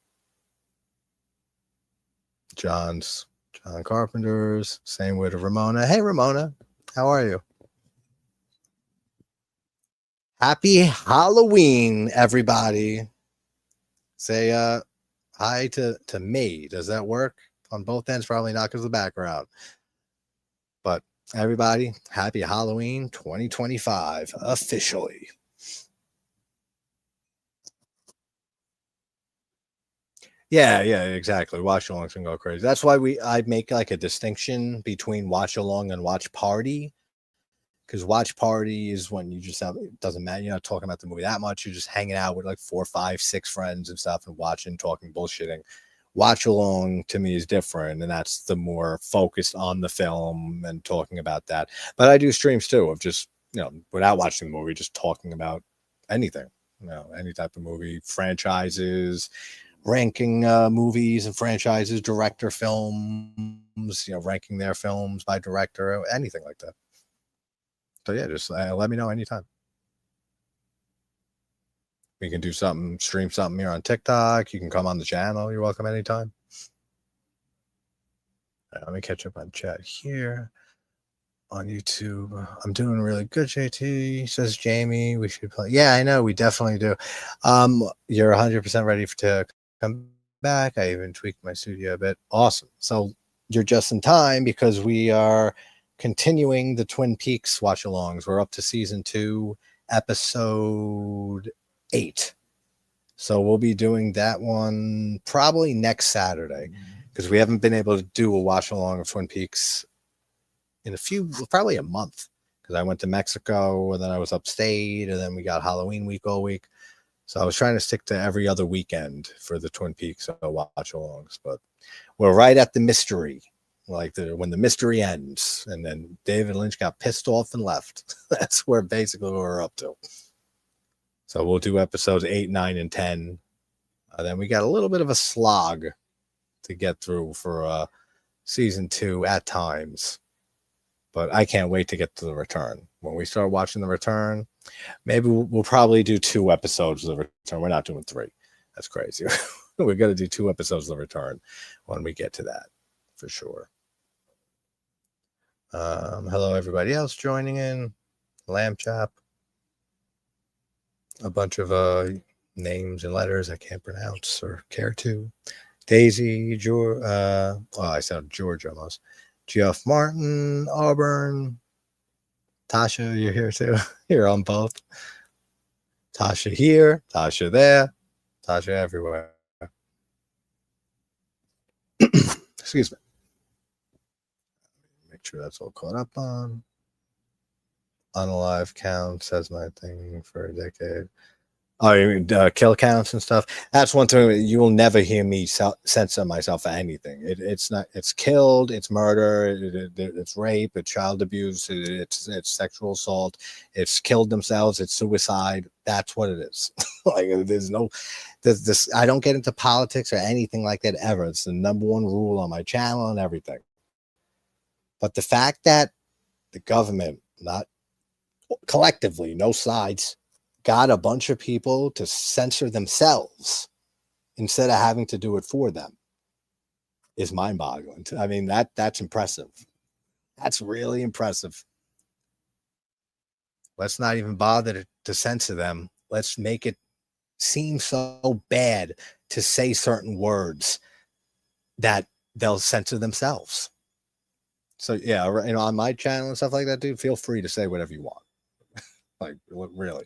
John's John Carpenter's. Same with Ramona. Hey, Ramona. How are you? Happy Halloween, everybody. Say hi to me. Does that work on both ends? Probably not because of the background. But everybody, happy Halloween 2025 officially. Yeah, exactly. Watch alongs can go crazy. That's why I make like a distinction between watch along and watch party. Because watch party is when you just have, it doesn't matter, you're not talking about the movie that much, you're just hanging out with like 4, 5, 6 friends and stuff and watching, talking, bullshitting. Watch along to me is different, and that's the more focused on the film and talking about that. But I do streams too of just, without watching the movie, just talking about anything, any type of movie, franchises, ranking movies and franchises, director films, ranking their films by director, anything like that. So yeah, just let me know anytime. We can do something, stream something here on TikTok. You can come on the channel. You're welcome anytime. Right, let me catch up on chat here on YouTube. I'm doing really good, JT, says Jamie. We should play. Yeah, I know. We definitely do. You're 100% ready to come back. I even tweaked my studio a bit. Awesome. So you're just in time because we are continuing the Twin Peaks watch alongs. We're up to season 2, episode 8. So we'll be doing that one probably next Saturday because we haven't been able to do a watch along of Twin Peaks in probably a month, because I went to Mexico and then I was upstate and then we got Halloween week all week. So I was trying to stick to every other weekend for the Twin Peaks watch alongs, but we're right at the mystery. Like when the mystery ends, and then David Lynch got pissed off and left. That's where basically we're up to. So we'll do episodes 8, 9, and 10. Then we got a little bit of a slog to get through for season 2 at times. But I can't wait to get to the return. When we start watching the return, maybe we'll probably do 2 episodes of the return. We're not doing 3. That's crazy. We're going to do 2 episodes of the return when we get to that, for sure. Hello, everybody else joining in. Lamb Chop. A bunch of names and letters I can't pronounce or care to. Daisy, George. I sound George almost. Geoff Martin, Auburn. Tasha, you're here too. You're on both. Tasha here, Tasha there, Tasha everywhere. Excuse me. Make sure that's all caught up on. Unalive count says my thing for a decade. Oh, you mean kill counts and stuff? That's one thing you will never hear me censor myself for anything. It's not. It's killed. It's murder. It's rape. It's child abuse. It's sexual assault. It's killed themselves. It's suicide. That's what it is. Like there's this. I don't get into politics or anything like that ever. It's the number one rule on my channel and everything. But the fact that the government, not collectively, no sides, got a bunch of people to censor themselves instead of having to do it for them is mind-boggling. I mean, that's impressive. That's really impressive. Let's not even bother to censor them. Let's make it seem so bad to say certain words that they'll censor themselves. So yeah, on my channel and stuff like that, dude, feel free to say whatever you want. Like, really.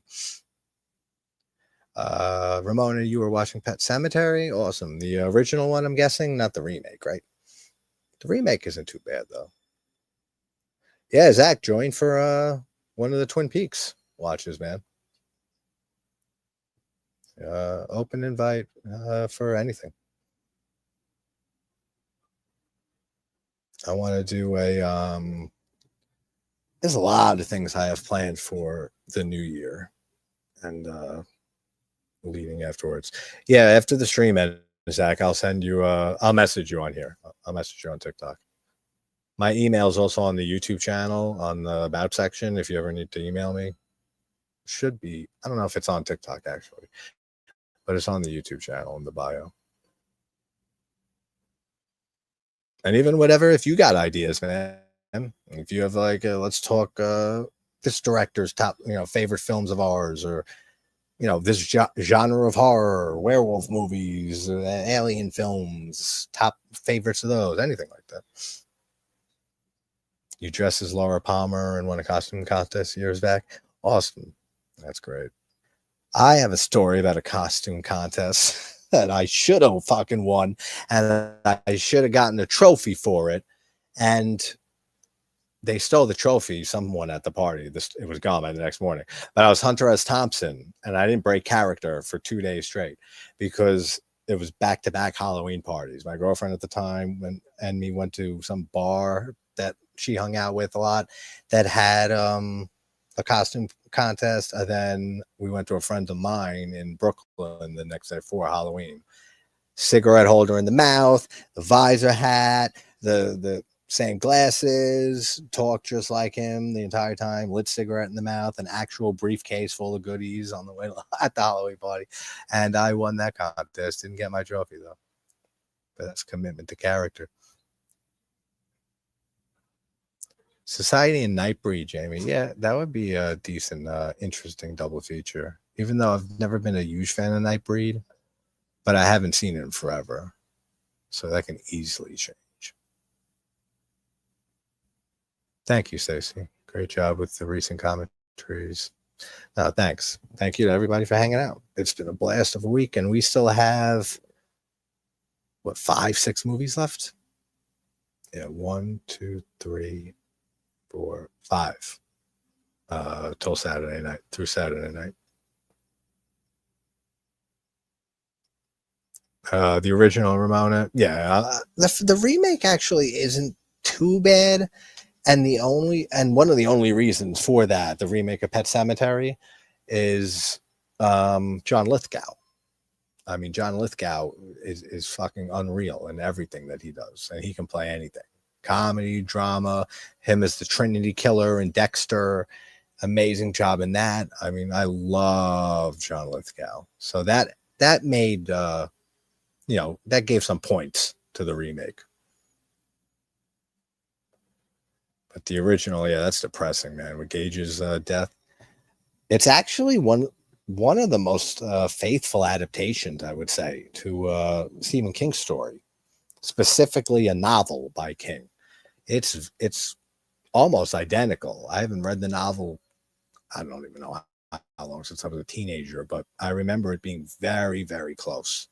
Ramona, you were watching Pet Sematary? Awesome. The original one, I'm guessing, not the remake, right? The remake isn't too bad, though. Yeah, Zach, join for one of the Twin Peaks watches, man. Open invite for anything. I want to do there's a lot of things I have planned for the new year and leading afterwards. Yeah, after the stream ends, Zach, I'll send you I'll message you on here. I'll message you on TikTok. My email is also on the YouTube channel on the about section. If you ever need to email me, should be. I don't know if it's on TikTok actually, but it's on the YouTube channel in the bio. And even whatever, if you got ideas, man, if you have like, let's talk this director's top, favorite films of ours, or this genre of horror, werewolf movies, alien films, top favorites of those, anything like that. You dress as Laura Palmer and won a costume contest years back. Awesome. That's great. I have a story about a costume contest that I should have fucking won, and I should have gotten a trophy for it. And they stole the trophy, someone at the party. It was gone by the next morning. But I was Hunter S. Thompson, and I didn't break character for 2 days straight because it was back-to-back Halloween parties. My girlfriend at the time and me went to some bar that she hung out with a lot that had a costume contest, and then we went to a friend of mine in Brooklyn the next day for Halloween. Cigarette holder in the mouth, the visor hat, the same glasses, talk just like him the entire time, lit cigarette in the mouth, an actual briefcase full of goodies on the way at the Halloween party. And I won that contest. Didn't get my trophy though. But that's commitment to character. Society and Nightbreed, Jamie. Yeah, that would be a decent, interesting double feature. Even though I've never been a huge fan of Nightbreed, but I haven't seen it in forever. So that can easily change. Thank you, Stacey. Great job with the recent commentaries. No, thanks. Thank you to everybody for hanging out. It's been a blast of a week, and we still have, 5, 6 movies left? Yeah, 1, 2, 3, 4, 5. Till Saturday night, through Saturday night. The original Ramona, yeah. The remake actually isn't too bad. And one of the only reasons for that, the remake of Pet Sematary, is John Lithgow. I mean, John Lithgow is fucking unreal in everything that he does, and he can play anything. Comedy, drama, him as the Trinity Killer in Dexter, amazing job in that. I mean, I love John Lithgow. So that made, that gave some points to the remake. But the original, yeah, that's depressing, man. With Gage's death, it's actually one of the most faithful adaptations, I would say, to Stephen King's story, specifically a novel by King. It's almost identical. I haven't read the novel. I don't even know how long since I was a teenager, but I remember it being very, very close.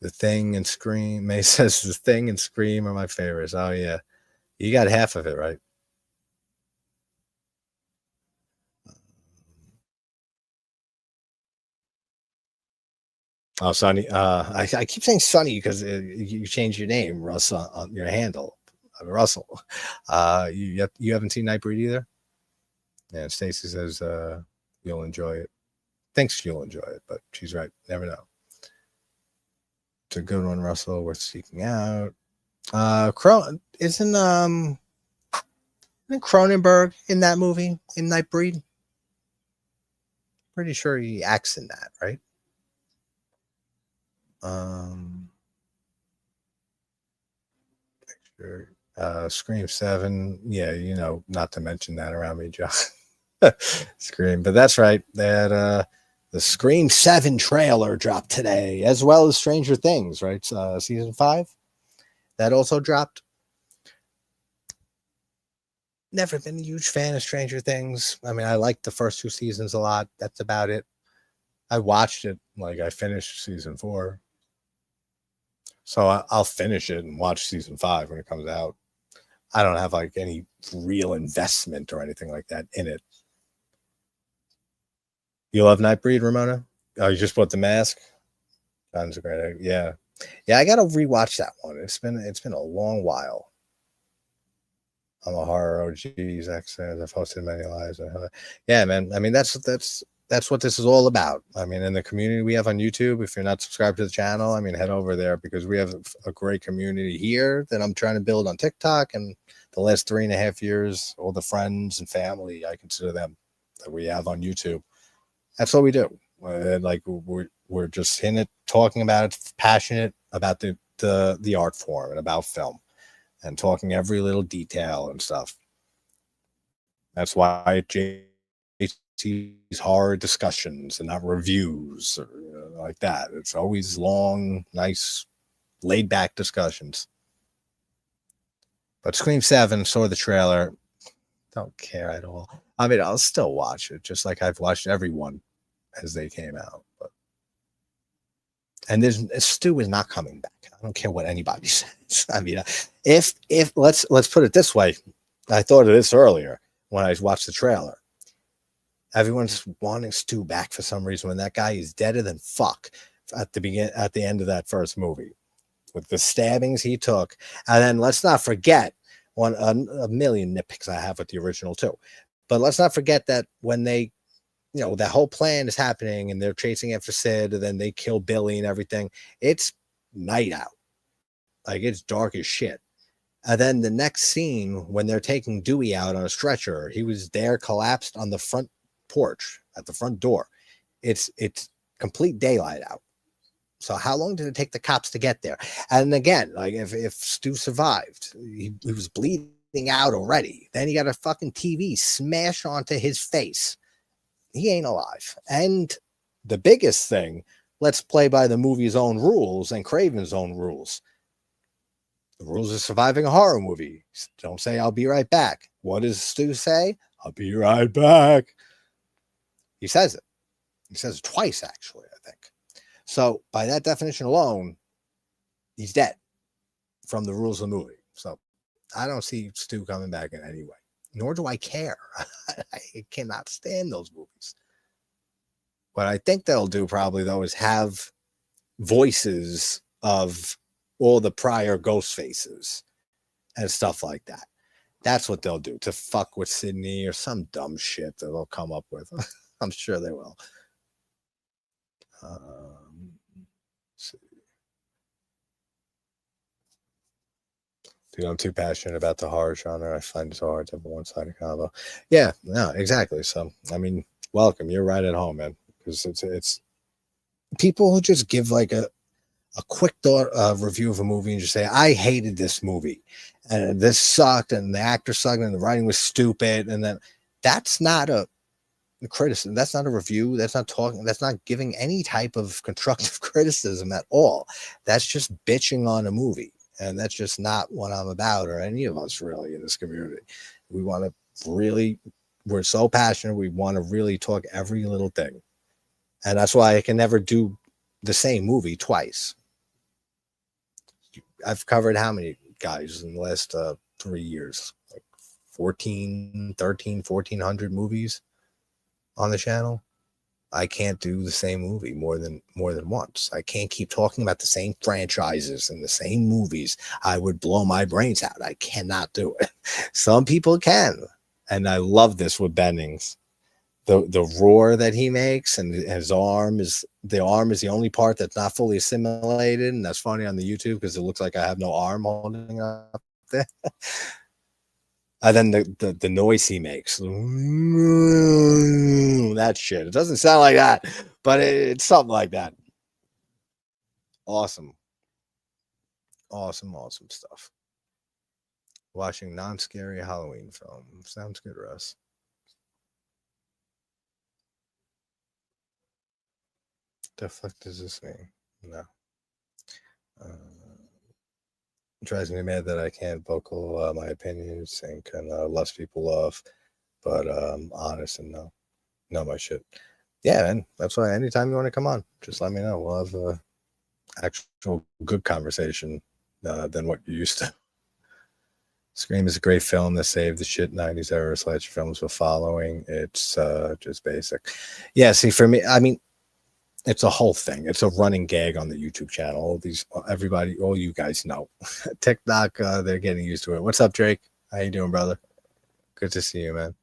The Thing and Scream. May says The Thing and Scream are my favorites. Oh yeah, you got half of it right. Oh, Sonny. I keep saying Sonny because you changed your name, Russ, on your handle, Russell. You haven't seen Nightbreed either. Yeah, Stacy says you'll enjoy it. Thinks you'll enjoy it, but she's right. Never know. It's a good one, Russell. Worth seeking out. Isn't Cronenberg in that movie in Nightbreed? Pretty sure he acts in that, right? Sure. Scream 7. Yeah, not to mention that around me, John. Scream, but that's right. That the Scream 7 trailer dropped today, as well as Stranger Things, right? Season 5 that also dropped. Never been a huge fan of Stranger Things. I mean, I liked the first 2 seasons a lot. That's about it. I watched it, like I finished season 4. So I'll finish it and watch season 5 when it comes out. I don't have like any real investment or anything like that in it. You love Nightbreed, Ramona? Oh, you just bought The Mask? Sounds great. Yeah. I gotta rewatch that one. It's been a long while. I'm a horror OG, Zach says. I've hosted many lives. Yeah, man. I mean, that's what this is all about. I mean, in the community we have on YouTube, if you're not subscribed to the channel, I mean, head over there because we have a great community here that I'm trying to build on TikTok. And the last 3.5 years, all the friends and family, I consider them, that we have on YouTube. That's what we do. Like we're just in it, talking about it, passionate, about the art form and about film and talking every little detail and stuff. That's why JC's horror discussions and not reviews or like that. It's always long, nice, laid back discussions. But Scream 7, saw the trailer, don't care at all. I mean, I'll still watch it, just like I've watched every one as they came out. But and Stu is not coming back. I don't care what anybody says. I mean, if let's put it this way, I thought of this earlier when I watched the trailer. Everyone's wanting Stu back for some reason when that guy is deader than fuck at the end of that first movie with the stabbings he took. And then let's not forget a million nitpicks I have with the original too. But let's not forget that when they, that whole plan is happening and they're chasing after Sid and then they kill Billy and everything. It's night out. Like, it's dark as shit. And then the next scene when they're taking Dewey out on a stretcher, he was there collapsed on the front porch at the front door. It's complete daylight out. So how long did it take the cops to get there? And again, like if Stu survived, he was bleeding out already. Then he got a fucking TV smashed onto his face. He ain't alive. And the biggest thing, let's play by the movie's own rules and Craven's own rules. The rules of surviving a horror movie. Don't say, I'll be right back. What does Stu say? I'll be right back. He says it. He says it twice, actually, I think. So by that definition alone, he's dead from the rules of the movie. So I don't see Stu coming back in any way, nor do I care. I cannot stand those movies. What I think they'll do probably, though, is have voices of all the prior ghost faces and stuff like that. That's what they'll do to fuck with Sydney or some dumb shit that they'll come up with. I'm sure they will. See. Dude, I'm too passionate about the horror genre. I find it so hard to have a one-sided combo. Yeah, no, exactly. So, I mean, welcome. You're right at home, man. Because it's people who just give like a quick thought review of a movie and just say, I hated this movie and this sucked and the actor sucked and the writing was stupid. And then that's not a criticism. That's not a review. That's not talking. That's not giving any type of constructive criticism at all. That's just bitching on a movie. And that's just not what I'm about, or any of us really in this community. We want to really, we're so passionate. We want to really talk every little thing. And that's why I can never do the same movie twice. I've covered how many guys in the last 3 years? Like 1,400 movies on the channel. I can't do the same movie more than once. I can't keep talking about the same franchises and the same movies. I would blow my brains out. I cannot do it. Some people can. And I love this with Bennings. The roar that he makes, and his arm is the only part that's not fully assimilated, and that's funny on the YouTube because it looks like I have no arm holding up there. And then the noise he makes, that shit. It doesn't sound like that, but it's something like that. Awesome stuff. Watching non-scary Halloween film sounds good, Russ. The fuck does this mean? No. It drives me mad that I can't vocal my opinions and can lust people off, but honest and know my shit. Yeah, man. That's why anytime you want to come on, just let me know. We'll have a actual good conversation than what you used to. Scream is a great film that saved the shit 90s era slasher films were following. It's just basic. Yeah, see, for me, I mean, it's a whole thing. It's a running gag on the YouTube channel. All you guys know. TikTok, they're getting used to it. What's up, Drake? How you doing, brother? Good to see you, man.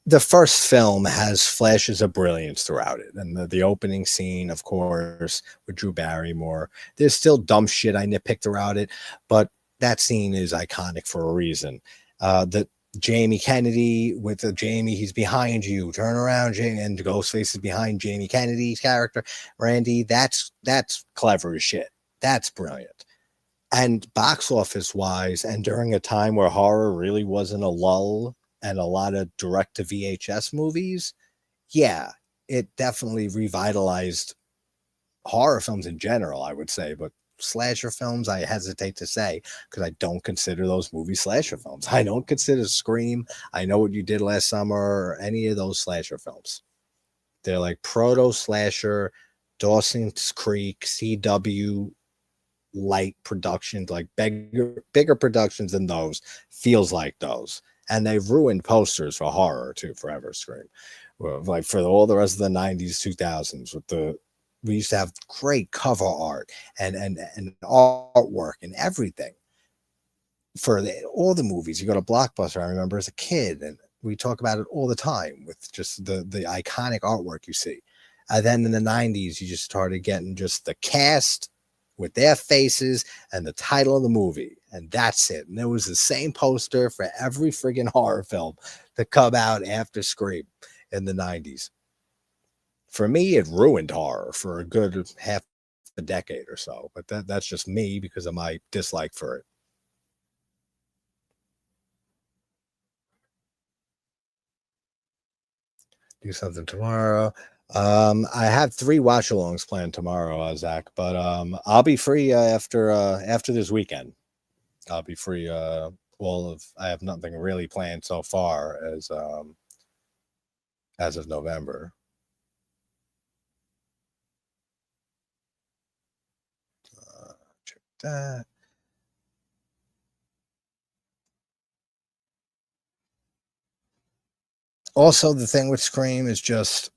The first film has flashes of brilliance throughout it. And the opening scene, of course, with Drew Barrymore. There's still dumb shit I nitpicked throughout it, but that scene is iconic for a reason. The Jamie Kennedy with the Jamie, he's behind you, turn around, Jamie, and Ghostface is behind Jamie Kennedy's character, Randy. That's clever as shit. That's brilliant. And box office wise, and during a time where horror really wasn't a lull and a lot of direct to VHS movies, yeah, it definitely revitalized horror films in general, I would say. But slasher films, I hesitate to say because I don't consider those movies slasher films. I don't consider Scream, I Know What You Did Last Summer, or any of those slasher films. They're like proto slasher, Dawson's Creek, CW light productions, like bigger productions than those, feels like those. And they've ruined posters for horror too forever. Scream, well, like for all the rest of the 90s 2000s, with the we used to have great cover art and artwork and everything for all the movies. You go to Blockbuster, I remember as a kid, and we talk about it all the time with just the iconic artwork you see. And then in the 90s, you just started getting just the cast with their faces and the title of the movie, and that's it. And there was the same poster for every friggin' horror film to come out after Scream in the 90s. For me, it ruined horror for a good half a decade or so, but that's just me because of my dislike for it. Do something tomorrow. I have 3 watch-alongs planned tomorrow, Zach, but I'll be free after this weekend. I'll be free. I have nothing really planned so far as of November. Check that. Also, the thing with Scream is just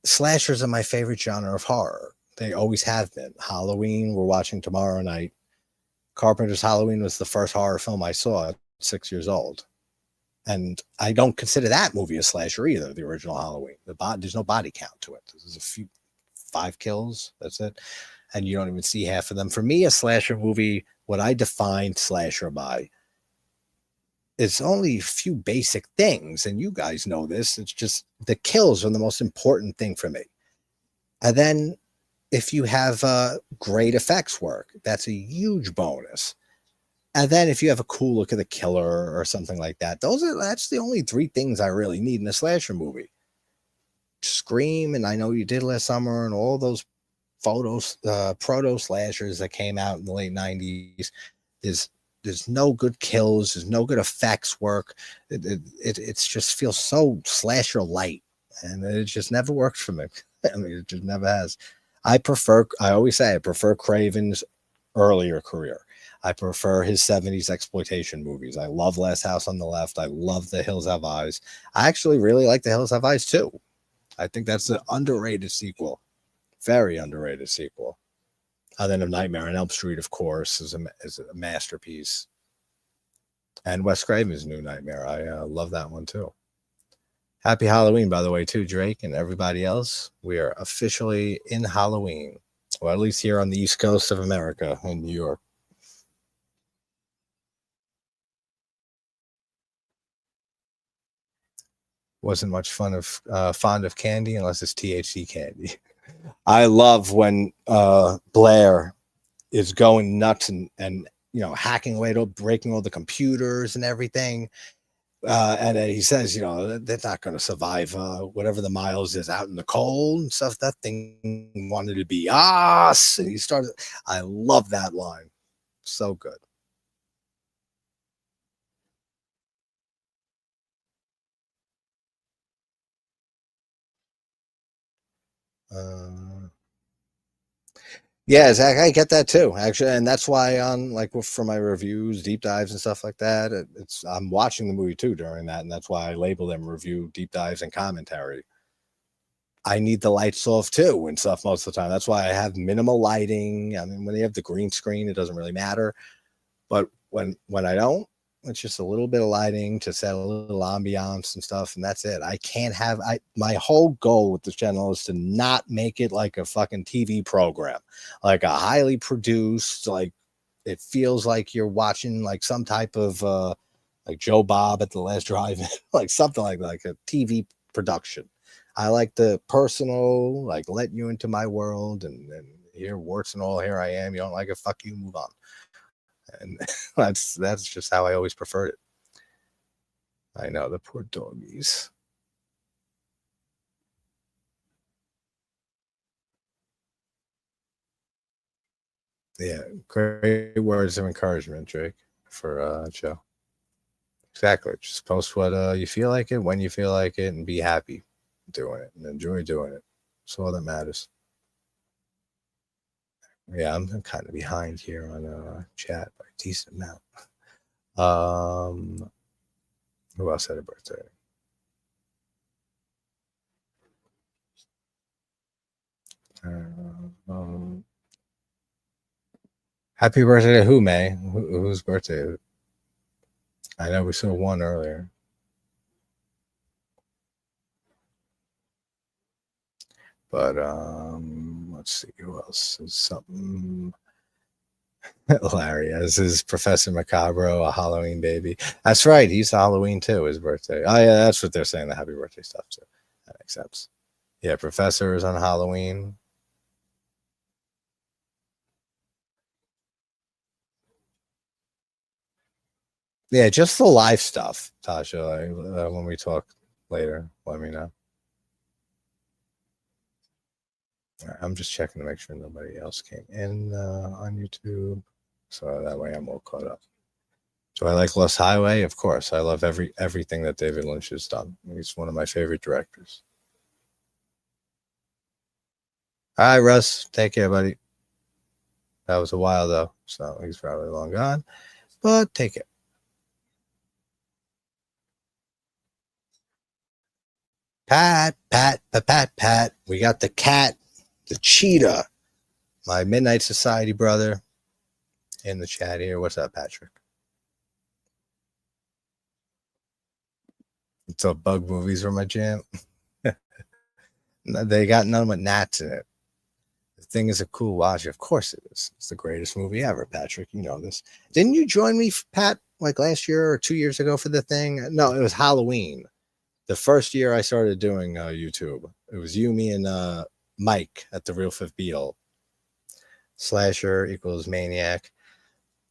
slashers are my favorite genre of horror. They always have been. Halloween, we're watching tomorrow night. Carpenter's Halloween was the first horror film I saw at 6 years old. And I don't consider that movie a slasher either, the original Halloween. There's no body count to it. There's a few 5 kills. That's it. And you don't even see half of them. For me, a slasher movie, what I define slasher by, it's only a few basic things. And you guys know this. It's just the kills are the most important thing for me. And then if you have great effects work, that's a huge bonus. And then if you have a cool look at the killer or something like that, that's the only 3 things I really need in a slasher movie. Scream and I Know You Did Last Summer and all those proto slashers that came out in the late 90s. There's no good kills, there's no good effects work. It just feels so slasher light, and it just never works for me. I mean, it just never has. I always say I prefer Craven's earlier career. I prefer his 70s exploitation movies. I love Last House on the Left. I love The Hills Have Eyes. I actually really like The Hills Have Eyes too. I think that's an underrated sequel. Very underrated sequel. And then Nightmare on Elm Street, of course, is a masterpiece. And Wes Craven's New Nightmare. I love that one too. Happy Halloween, by the way, too, Drake and everybody else. We are officially in Halloween, or at least here on the East Coast of America in New York. Wasn't much fond of candy unless it's THC candy. I love when Blair is going nuts and hacking away, breaking all the computers and everything. And he says, they're not going to survive whatever the miles is out in the cold and stuff. That thing wanted to be us. And he started. I love that line. So good. Yeah, Zach, I get that too, actually, and that's why on for my reviews, deep dives, and stuff like that, I'm watching the movie too during that, and that's why I label them review, deep dives, and commentary. I need the lights off too and stuff most of the time. That's why I have minimal lighting. I mean, when you have the green screen, it doesn't really matter. But when I don't, it's just a little bit of lighting to set a little ambiance and stuff, and that's it. I can't have my whole goal with this channel is to not make it like a fucking TV program, like a highly produced, like it feels like you're watching like some type of like Joe Bob at the Last Drive-In, like something like a TV production. I like the personal, like let you into my world, and here warts and all, here I am. You don't like it, fuck you, move on. And that's just how I always preferred it. I know, the poor doggies. Yeah, great words of encouragement, Drake, for Joe. Exactly. Just post what you feel like it, when you feel like it, and be happy doing it and enjoy doing it. That's all that matters. Yeah, I'm kind of behind here on chat by a decent amount. Who else had a birthday? Happy birthday to who, May? Whose birthday? I know we saw one earlier. But let's see who else is something. Larry, as is Professor Macabro, a Halloween baby. That's right. He's Halloween too, his birthday. Oh, yeah, that's what they're saying, the happy birthday stuff too. That makes sense. Yeah, Professor is on Halloween. Yeah, just the live stuff, Tasha. When we talk later, let me know. Right, I'm just checking to make sure nobody else came in on YouTube, so that way I'm all caught up. Do I like Lost Highway? Of course. I love everything that David Lynch has done. He's one of my favorite directors. All right, Russ. Take care, buddy. That was a while though, so he's probably long gone. But take it. Pat. We got the cat, the cheetah, my Midnight Society brother in the chat here. What's up, Patrick? So bug movies are my jam. They got none with gnats in it. The thing is a cool watch. Of course it is. It's the greatest movie ever, Patrick. You know this. Didn't you join me, Pat, like last year or 2 years ago for the thing? No, it was Halloween. The first year I started doing YouTube. It was you, me, and Mike at the Real Fifth Beetle. Slasher equals Maniac.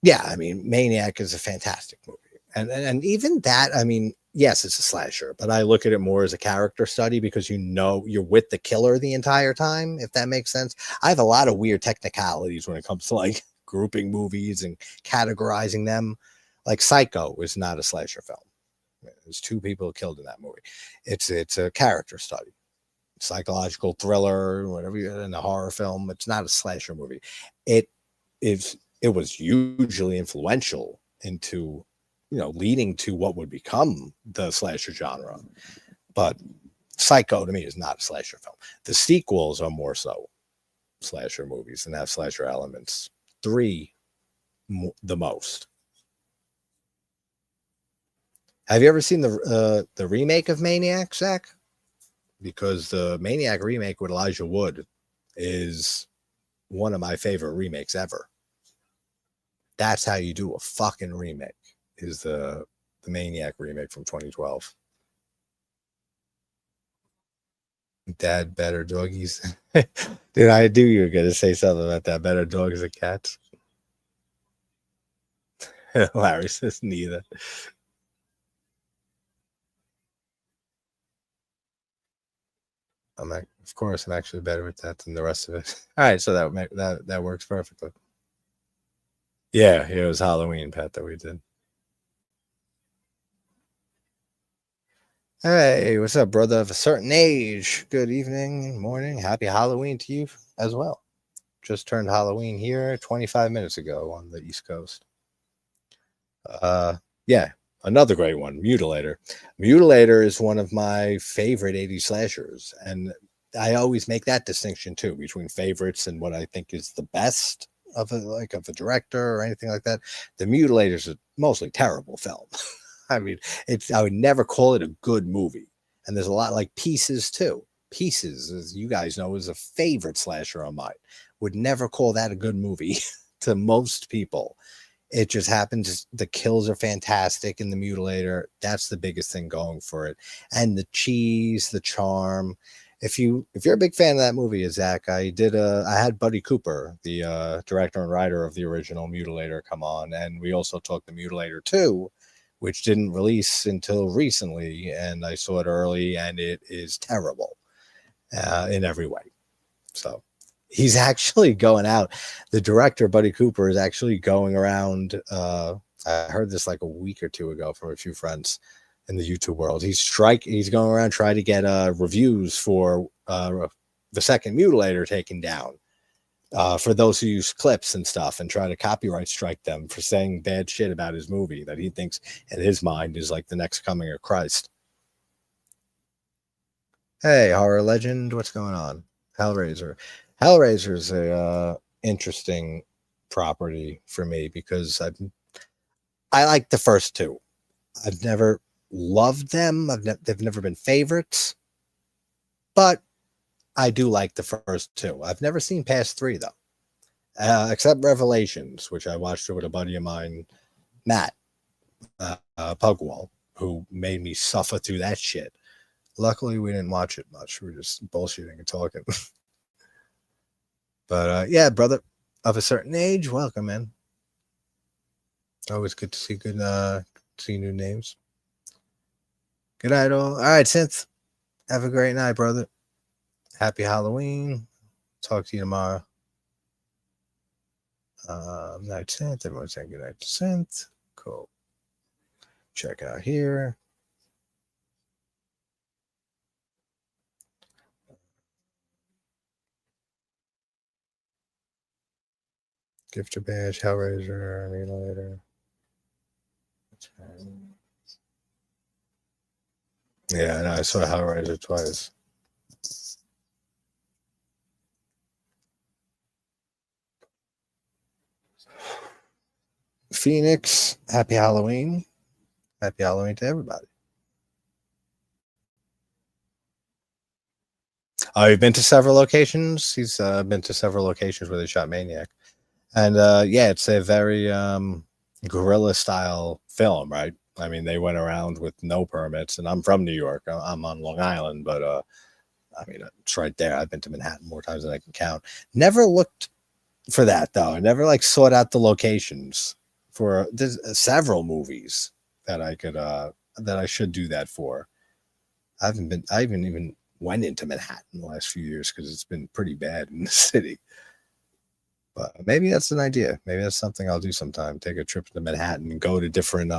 Yeah, I mean, Maniac is a fantastic movie. And even that, I mean, yes, it's a slasher, but I look at it more as a character study because you know you're with the killer the entire time, if that makes sense. I have a lot of weird technicalities when it comes to like grouping movies and categorizing them. Like Psycho is not a slasher film. There's two people killed in that movie. It's a character study, psychological thriller, whatever you in a horror film. It's not a slasher movie. It was hugely influential into, you know, leading to what would become the slasher genre. But Psycho to me is not a slasher film. The sequels are more so slasher movies and have slasher elements. 3 the most. Have you ever seen the remake of Maniac, Zach? Because the Maniac remake with Elijah Wood is one of my favorite remakes ever. That's how you do a fucking remake, is the Maniac remake from 2012. Dad, better doggies. Dude, I knew you were going to say something about that. Better dogs than cats. Larry says neither. Of course, I'm actually better with that than the rest of it. All right, so that works perfectly. Yeah, it was Halloween, Pat, that we did. Hey, what's up, brother of a certain age? Good evening, morning. Happy Halloween to you as well. Just turned Halloween here 25 minutes ago on the East Coast. Yeah, another great one, Mutilator. Mutilator is one of my favorite 80s slashers, and I always make that distinction too between favorites and what I think is the best of a director or anything like that. The Mutilator is a mostly terrible film. I mean, I would never call it a good movie. And there's a lot like Pieces too. Pieces, as you guys know, is a favorite slasher of mine. Would never call that a good movie to most people. It just happens. The kills are fantastic in the Mutilator. That's the biggest thing going for it. And the cheese, the charm. If you're a big fan of that movie, Zach, I had Buddy Cooper, the director and writer of the original Mutilator, come on, and we also talked the Mutilator 2, which didn't release until recently, and I saw it early, and it is terrible in every way. So he's actually going out. The director, Buddy Cooper, is actually going around. I heard this like a week or two ago from a few friends in the YouTube world. He's going around trying to get reviews for the second Mutilator taken down for those who use clips and stuff, and try to copyright strike them for saying bad shit about his movie that he thinks in his mind is like the next coming of Christ. Hey, horror legend, what's going on? Hellraiser. Hellraiser is a interesting property for me because I like the first two. I've never loved them. They've never been favorites, but I do like the first two. I've never seen past three though, except Revelations, which I watched with a buddy of mine, Matt Pugwall, who made me suffer through that shit. Luckily, we didn't watch it much. We were just bullshitting and talking. But yeah, brother of a certain age, welcome, man. Always good to see new names. Good night, all. All right, Synth. Have a great night, brother. Happy Halloween. Talk to you tomorrow. Night, Synth. Everyone's saying good night to Synth. Cool. Check out here. Gifter badge, Hellraiser, Mutilator. Yeah, no, I saw Hellraiser twice. Phoenix, happy Halloween. Happy Halloween to everybody. I've been to several locations. He's been to several locations where they shot Maniac. And yeah, it's a very guerrilla style film, right? I mean, they went around with no permits, and I'm from New York. I'm on Long Island, but I mean, it's right there. I've been to Manhattan more times than I can count. Never looked for that though. I never like sought out the locations for there's several movies that I could that I should do that for. I haven't even went into Manhattan the last few years because it's been pretty bad in the city. But maybe that's an idea. Maybe that's something I'll do sometime. Take a trip to Manhattan and go to different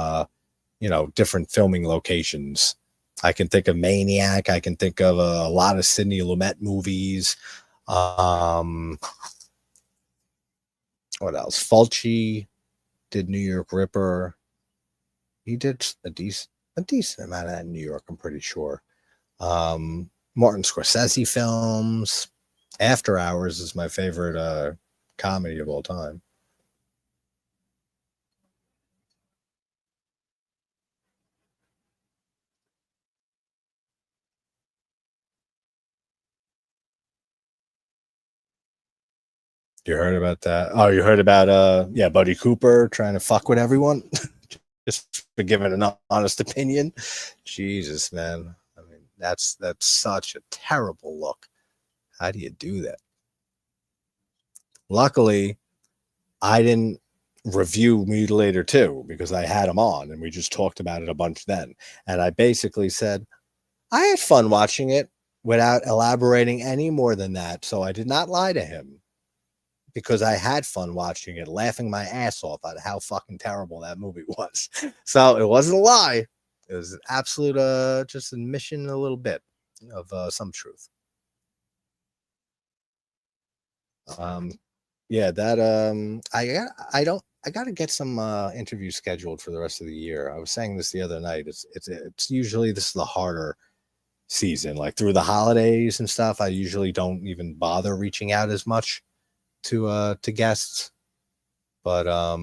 different filming locations. I can think of Maniac. I can think of a lot of Sidney Lumet movies. What else? Fulci did New York Ripper. He did a decent amount of that in New York, I'm pretty sure. Martin Scorsese films. After Hours is my favorite comedy of all time. You heard about that? Oh, you heard about Buddy Cooper trying to fuck with everyone just for giving an honest opinion. Jesus, man. I mean, that's such a terrible look. How do you do that? Luckily, I didn't review Mutilator 2 because I had him on and we just talked about it a bunch then. And I basically said, I had fun watching it without elaborating any more than that. So I did not lie to him because I had fun watching it, laughing my ass off at how fucking terrible that movie was. So it wasn't a lie. It was an absolute just admission, a little bit of some truth. Yeah, that I got to get some interviews scheduled for the rest of the year. I was saying this the other night. It's usually this is the harder season, like through the holidays and stuff. I usually don't even bother reaching out as much to guests. But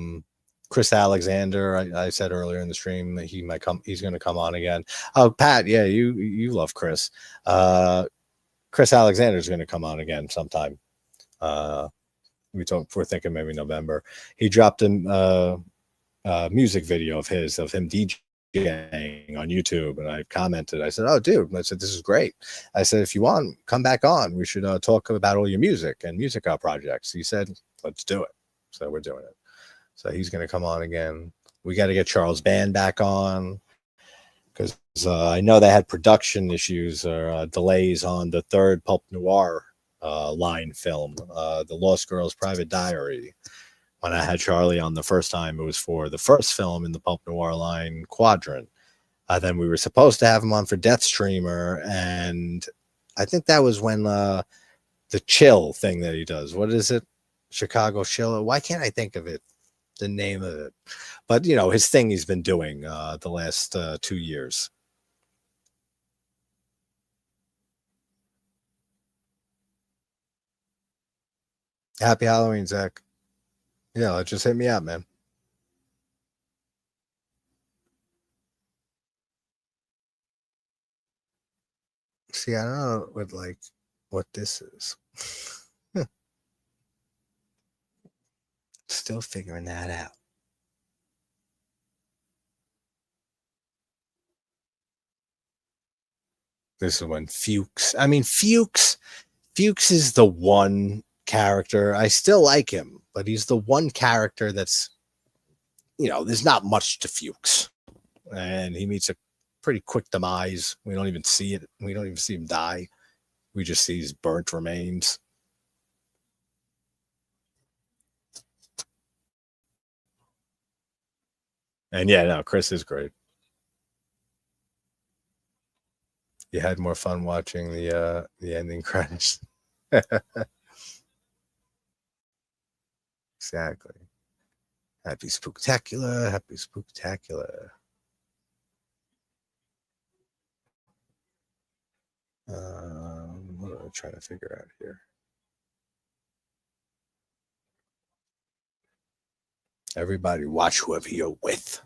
Chris Alexander, I said earlier in the stream that he might come. He's going to come on again. Oh, Pat, yeah, you love Chris. Chris Alexander is going to come on again sometime. We're thinking maybe November. He dropped him music video of him DJing on YouTube, and I commented. I said, "Oh, dude," I said, "this is great." I said, "If you want, come back on. We should talk about all your music and music projects." He said, "Let's do it." So we're doing it. So he's going to come on again. We got to get Charles Band back on, because I know they had production issues or delays on the third Pulp Noir line film, The Lost Girl's Private Diary. When I had Charlie on the first time, it was for the first film in the Pulp Noir line, Quadrant. Then we were supposed to have him on for Death Streamer, and I think that was when the chill thing that he does. What is it? Chicago Chill? Why can't I think of it? The name of it. But, you know, his thing he's been doing the last 2 years. Happy Halloween, Zach. Yeah, just hit me up, man. See, I don't know what this is. Still figuring that out. This is when Fuchs. I mean, Fuchs is the one character. I still like him, but he's the one character that's, you know, there's not much to Fuchs. And he meets a pretty quick demise. We don't even see it. We don't even see him die. We just see his burnt remains. And yeah, no, Chris is great. You had more fun watching the ending credits. Exactly. Happy Spooktacular. Happy Spooktacular. What am I trying to figure out here? Everybody watch whoever you're with.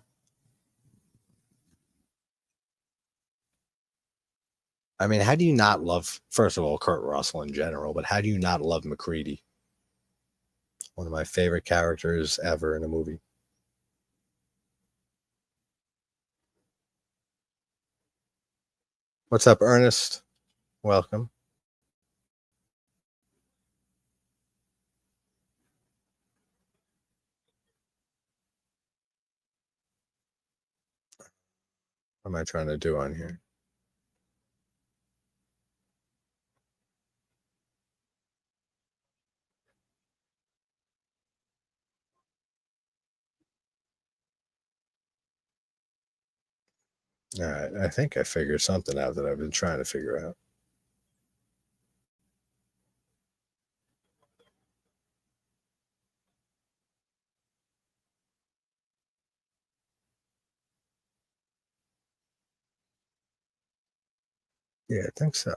I mean, how do you not love, first of all, Kurt Russell in general, but how do you not love McCready? One of my favorite characters ever in a movie. What's up, Ernest? Welcome. What am I trying to do on here? All right, I think I figured something out that I've been trying to figure out. Yeah, I think so.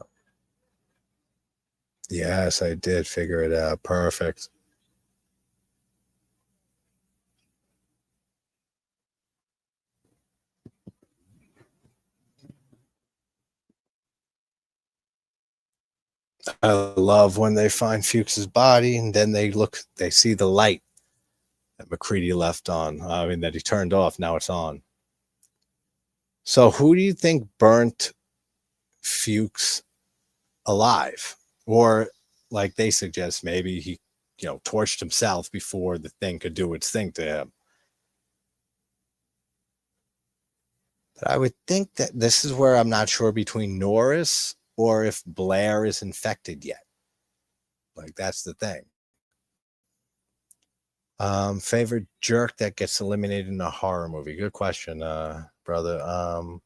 Yes, I did figure it out. Perfect. I love when they find Fuchs's body and then they see the light that McCready left on. I mean, that he turned off. Now it's on. So, who do you think burnt Fuchs alive? Or, like they suggest, maybe he, torched himself before the thing could do its thing to him. But I would think that this is where I'm not sure between Norris or if Blair is infected yet. Like, that's the thing. Favorite jerk that gets eliminated in a horror movie? Good question, brother.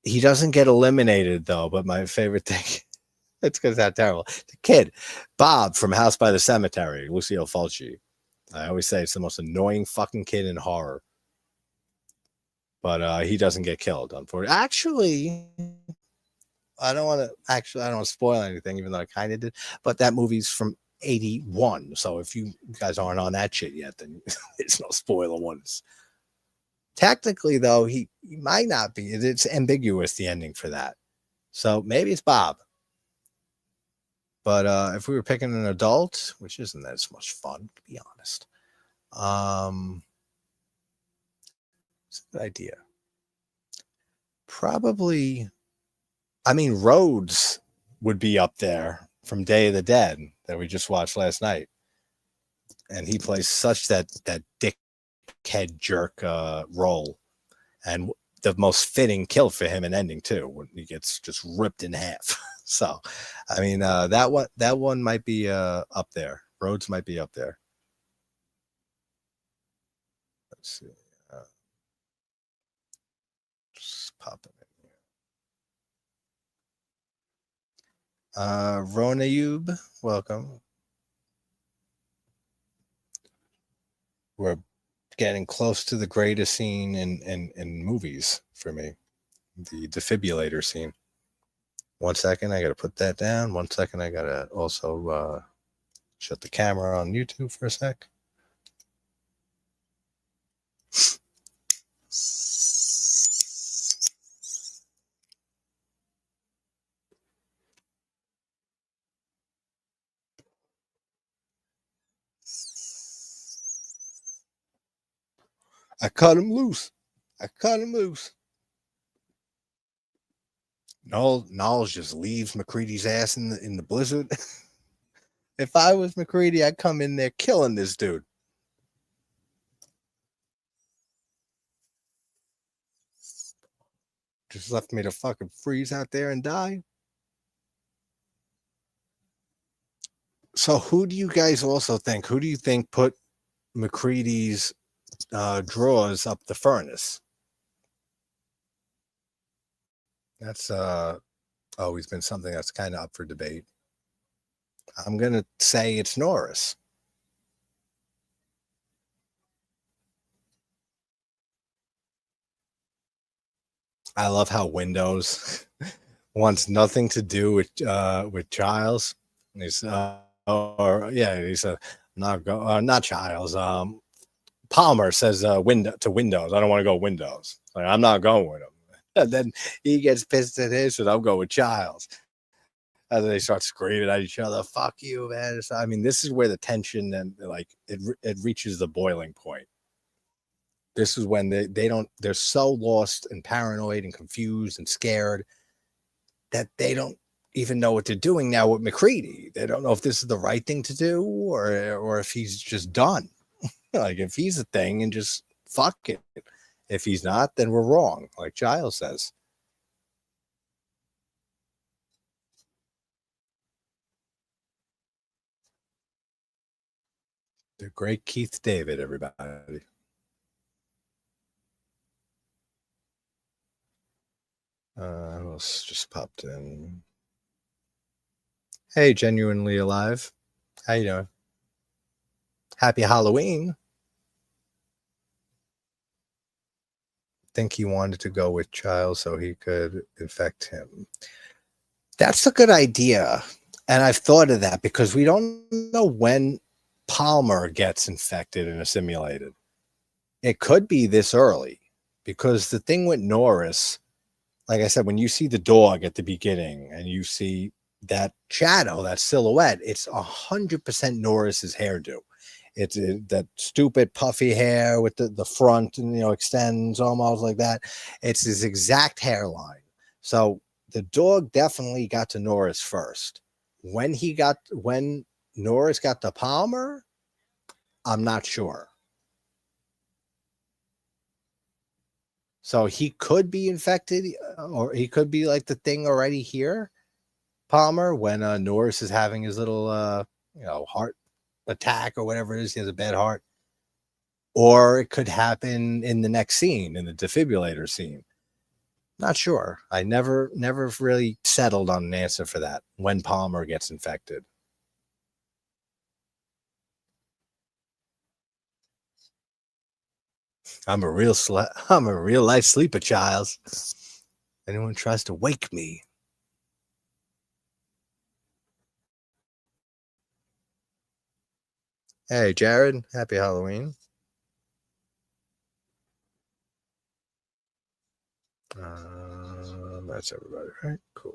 He doesn't get eliminated though, but my favorite thing, it's because how terrible. The kid, Bob from House by the Cemetery, Lucio Fulci. I always say it's the most annoying fucking kid in horror. But he doesn't get killed, unfortunately. Actually, I don't want to spoil anything, even though I kind of did. But that movie's from 81. So if you guys aren't on that shit yet, then it's no spoiler ones. Technically, though, he might not be. It's ambiguous, the ending for that. So maybe it's Bob. But if we were picking an adult, which isn't as much fun, to be honest, It's a good idea. Probably, I mean, Rhodes would be up there from Day of the Dead that we just watched last night. And he plays such that dickhead jerk role. And the most fitting kill for him and ending too, when he gets just ripped in half. So, I mean, that one might be up there. Rhodes might be up there. Let's see. Just pop it in here. Ronayub, welcome. We're getting close to the greatest scene in movies for me, the defibrillator scene. 1 second, I got to put that down. 1 second, I got to also shut the camera on YouTube for a sec. I cut him loose. I cut him loose. Knowles just leaves McCready's ass in the blizzard. If I was McCready, I'd come in there killing this dude. Just left me to fucking freeze out there and die. So who do you guys also think? Who do you think put McCready's drawers up the furnace? That's always been something that's kind of up for debate. I'm gonna say it's Norris. I love how Windows wants nothing to do with Giles. He's he's not Giles. Palmer says window to Windows. I don't want to go Windows. Like, I'm not going with him. And then he gets pissed at his, and I'll go with Giles. And then they start screaming at each other. Fuck you, man. So, I mean, this is where the tension and like it reaches the boiling point. This is when they're so lost and paranoid and confused and scared that they don't even know what they're doing now with McCready. They don't know if this is the right thing to do or if he's just done. Like if he's a thing and just fuck it. If he's not, then we're wrong, like Giles says. The great Keith David, everybody. Who else just popped in? Hey, Genuinely Alive. How you doing? Happy Halloween. Think he wanted to go with Giles so he could infect him. That's a good idea. And I've thought of that because we don't know when Palmer gets infected and assimilated. It could be this early because the thing with Norris, like I said, when you see the dog at the beginning and you see that shadow, that silhouette, it's 100% Norris's hairdo. It's that stupid puffy hair with the front and extends almost like that. It's his exact hairline. So the dog definitely got to Norris first. When Norris got to Palmer, I'm not sure. So he could be infected, or he could be like the thing already here, Palmer, when Norris is having his little heart attack or whatever it is. He has a bad heart. Or it could happen in the next scene, in the defibrillator scene. Not sure. I never really settled on an answer for that when Palmer gets infected. I'm a real life sleeper, Childs. Anyone tries to wake me. Hey, Jared. Happy Halloween. That's everybody, right? Cool.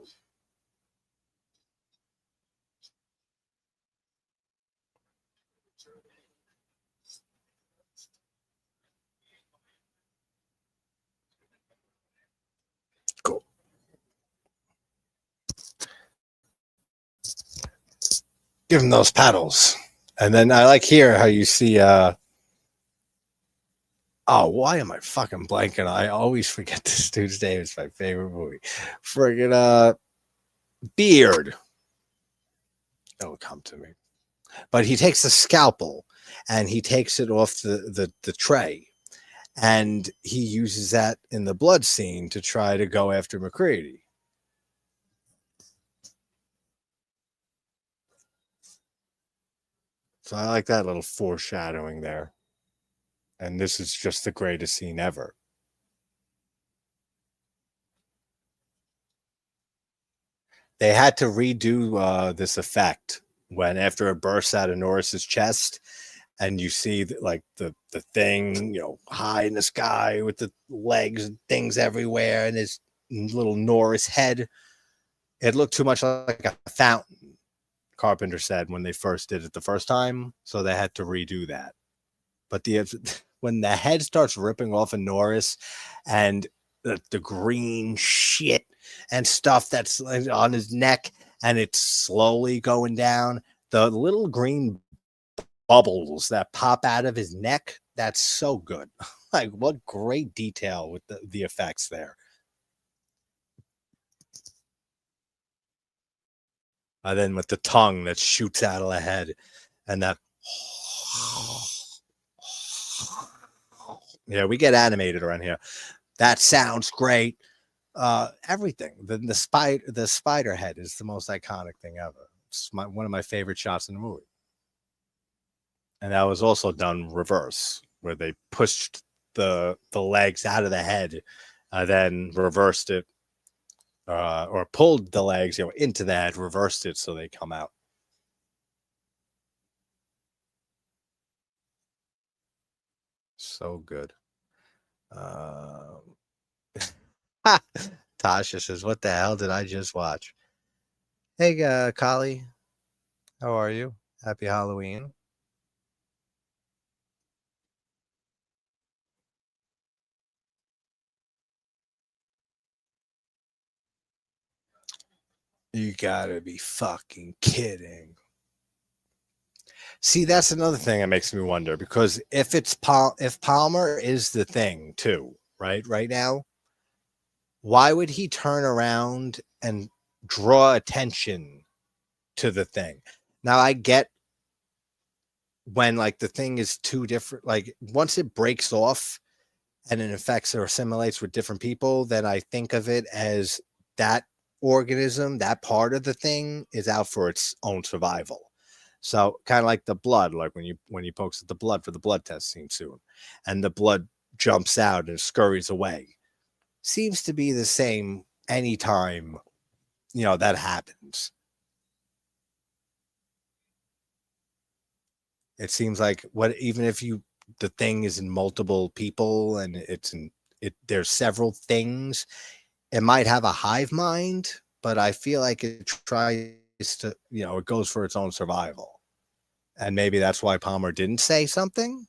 Give him those paddles. And then I like here how you see oh, why am I fucking blanking? I always forget this dude's name. It's my favorite movie. Friggin' Beard. It'll come to me. But he takes the scalpel and he takes it off the tray. And he uses that in the blood scene to try to go after McCready. So I like that little foreshadowing there. And this is just the greatest scene ever. They had to redo this effect when after it bursts out of Norris's chest, and you see like the thing, you know, high in the sky with the legs and things everywhere, and his little Norris head. It looked too much like a fountain. Carpenter said when they first did it the first time, so they had to redo that. But when the head starts ripping off of Norris, and the green shit and stuff that's on his neck, and it's slowly going down, the little green bubbles that pop out of his neck, that's so good. Like, what great detail with the effects there. And then with the tongue that shoots out of the head, and that yeah, we get animated around here. That sounds great. Everything. The spider head is the most iconic thing ever. It's one of my favorite shots in the movie. And that was also done reverse, where they pushed the legs out of the head, then reversed it, or pulled the legs, you know, into the head, reversed it so they come out. So good. Tasha says, "What the hell did I just watch?" Hey, Kali, how are you? Happy Halloween. You gotta be fucking kidding. See, that's another thing that makes me wonder, because if Palmer is the thing too, right now, why would he turn around and draw attention to the thing? Now I get when like the thing is too different, like once it breaks off and it affects or assimilates with different people, then I think of it as that organism, that part of the thing is out for its own survival. So kind of like the blood, like when you pokes at the blood for the blood test scene soon, and the blood jumps out and scurries away. Seems to be the same anytime, you know, that happens. It seems like what even if you the thing is in multiple people and there's several things, it might have a hive mind, but I feel like it tries to, you know, it goes for its own survival. And maybe that's why Palmer didn't say something,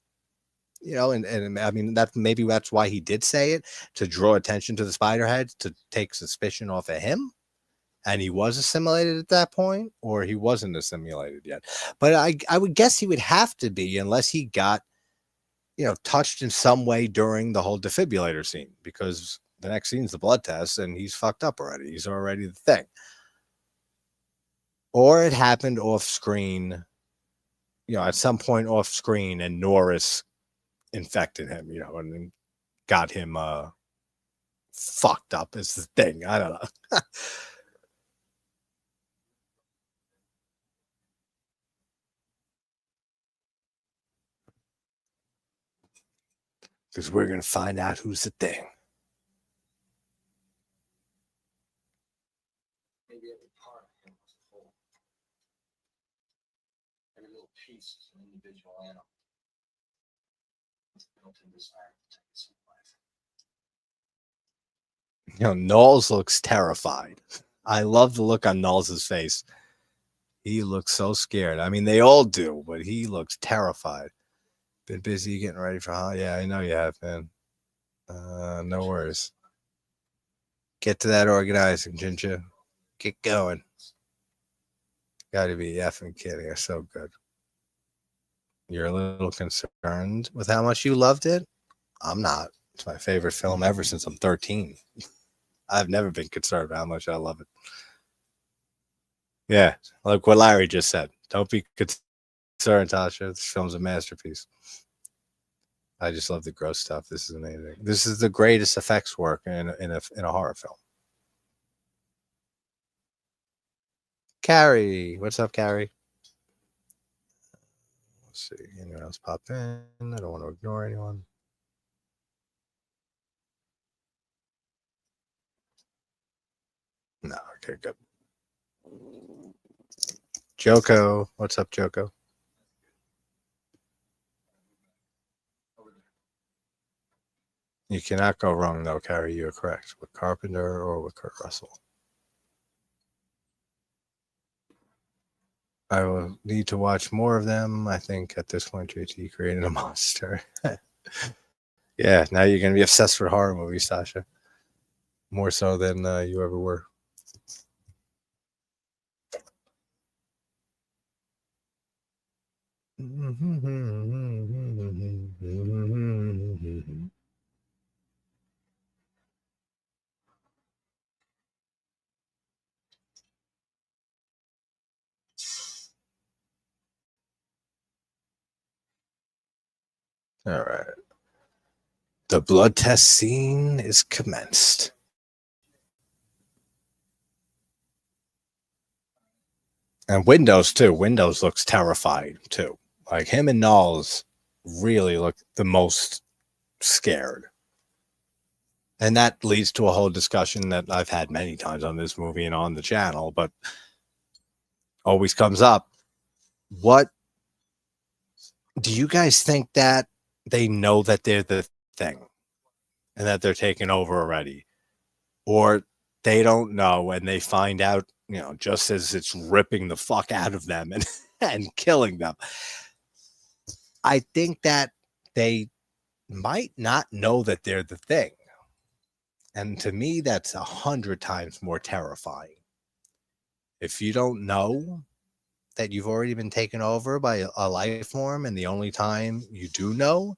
you know, and I mean, maybe that's why he did say it, to draw attention to the spider head, to take suspicion off of him. And he was assimilated at that point, or he wasn't assimilated yet. But I would guess he would have to be, unless he got, you know, touched in some way during the whole defibrillator scene, because the next scene's the blood test and he's fucked up already. He's already the thing. Or it happened off screen, you know, at some point off screen, and Norris infected him, you know, and got him fucked up is the thing. I don't know. Because we're gonna find out who's the thing. Maybe every part of him was a whole. Every little piece is an individual animal. Built-in desire to take its own life. You know, Knowles looks terrified. I love the look on Knowles' face. He looks so scared. I mean, they all do, but he looks terrified. Been busy getting ready for how? Yeah, I know you have, man. No worries. Get to that organizing, Ginger. Get going. Got to be effing kidding. It's so good. You're a little concerned with how much you loved it? I'm not. It's my favorite film ever since I'm 13. I've never been concerned about how much I love it. Yeah, like what Larry just said. Don't be concerned, Tasha. This film's a masterpiece. I just love the gross stuff. This is amazing. This is the greatest effects work in a horror film. Carrie, what's up, Carrie? Let's see. Anyone else pop in? I don't want to ignore anyone. No, okay, good. Joko, what's up, Joko? You cannot go wrong, though, Carrie. You're correct. With Carpenter or with Kurt Russell. I will need to watch more of them. I think at this point, JT created a monster. Yeah, now you're going to be obsessed with horror movies, Sasha. More so than you ever were. All right. The blood test scene is commenced. And Windows, too. Windows looks terrified, too. Like him and Knowles really look the most scared. And that leads to a whole discussion that I've had many times on this movie and on the channel, but always comes up. What do you guys think that they know that they're the thing and that they're taking over already? Or they don't know and they find out, just as it's ripping the fuck out of them and killing them. I think that they might not know that they're the thing. And to me, that's 100 times more terrifying. If you don't know that you've already been taken over by a life form, and the only time you do know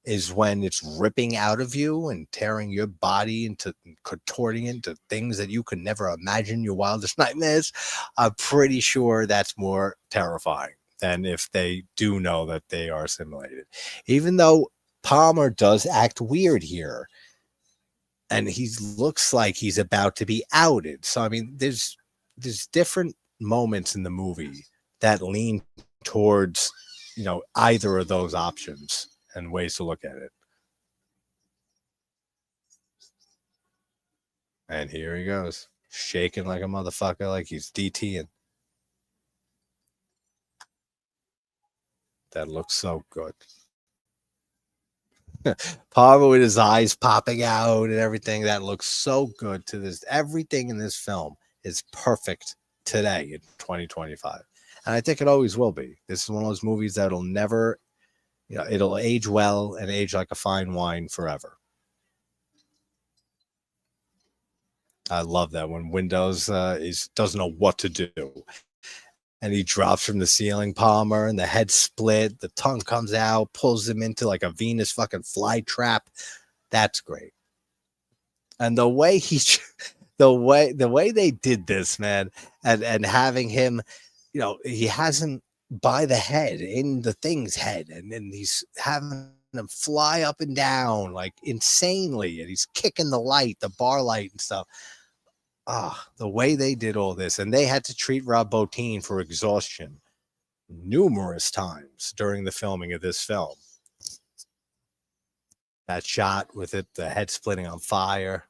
is when it's ripping out of you and tearing your body into, contorting into things that you could never imagine your wildest nightmares, I'm pretty sure that's more terrifying than if they do know that they are assimilated. Even though Palmer does act weird here, and he looks like he's about to be outed. So, I mean, there's different moments in the movie that lean towards, either of those options and ways to look at it. And here he goes, shaking like a motherfucker, like he's DTing. That looks so good. Palmer with his eyes popping out and everything. That looks so good to this. Everything in this film is perfect today in 2025. And I think it always will be. This is one of those movies that'll never, it'll age well and age like a fine wine forever. I love that when Windows doesn't know what to do. And he drops from the ceiling, Palmer, and the head split, the tongue comes out, pulls him into like a Venus fucking fly trap. That's great. And the way the way they did this, man, and having him, he has him by the head in the thing's head, and then he's having him fly up and down like insanely, and he's kicking the bar light and stuff. The way they did all this, and they had to treat Rob Bottin for exhaustion numerous times during the filming of this film. That shot with it, the head splitting on fire.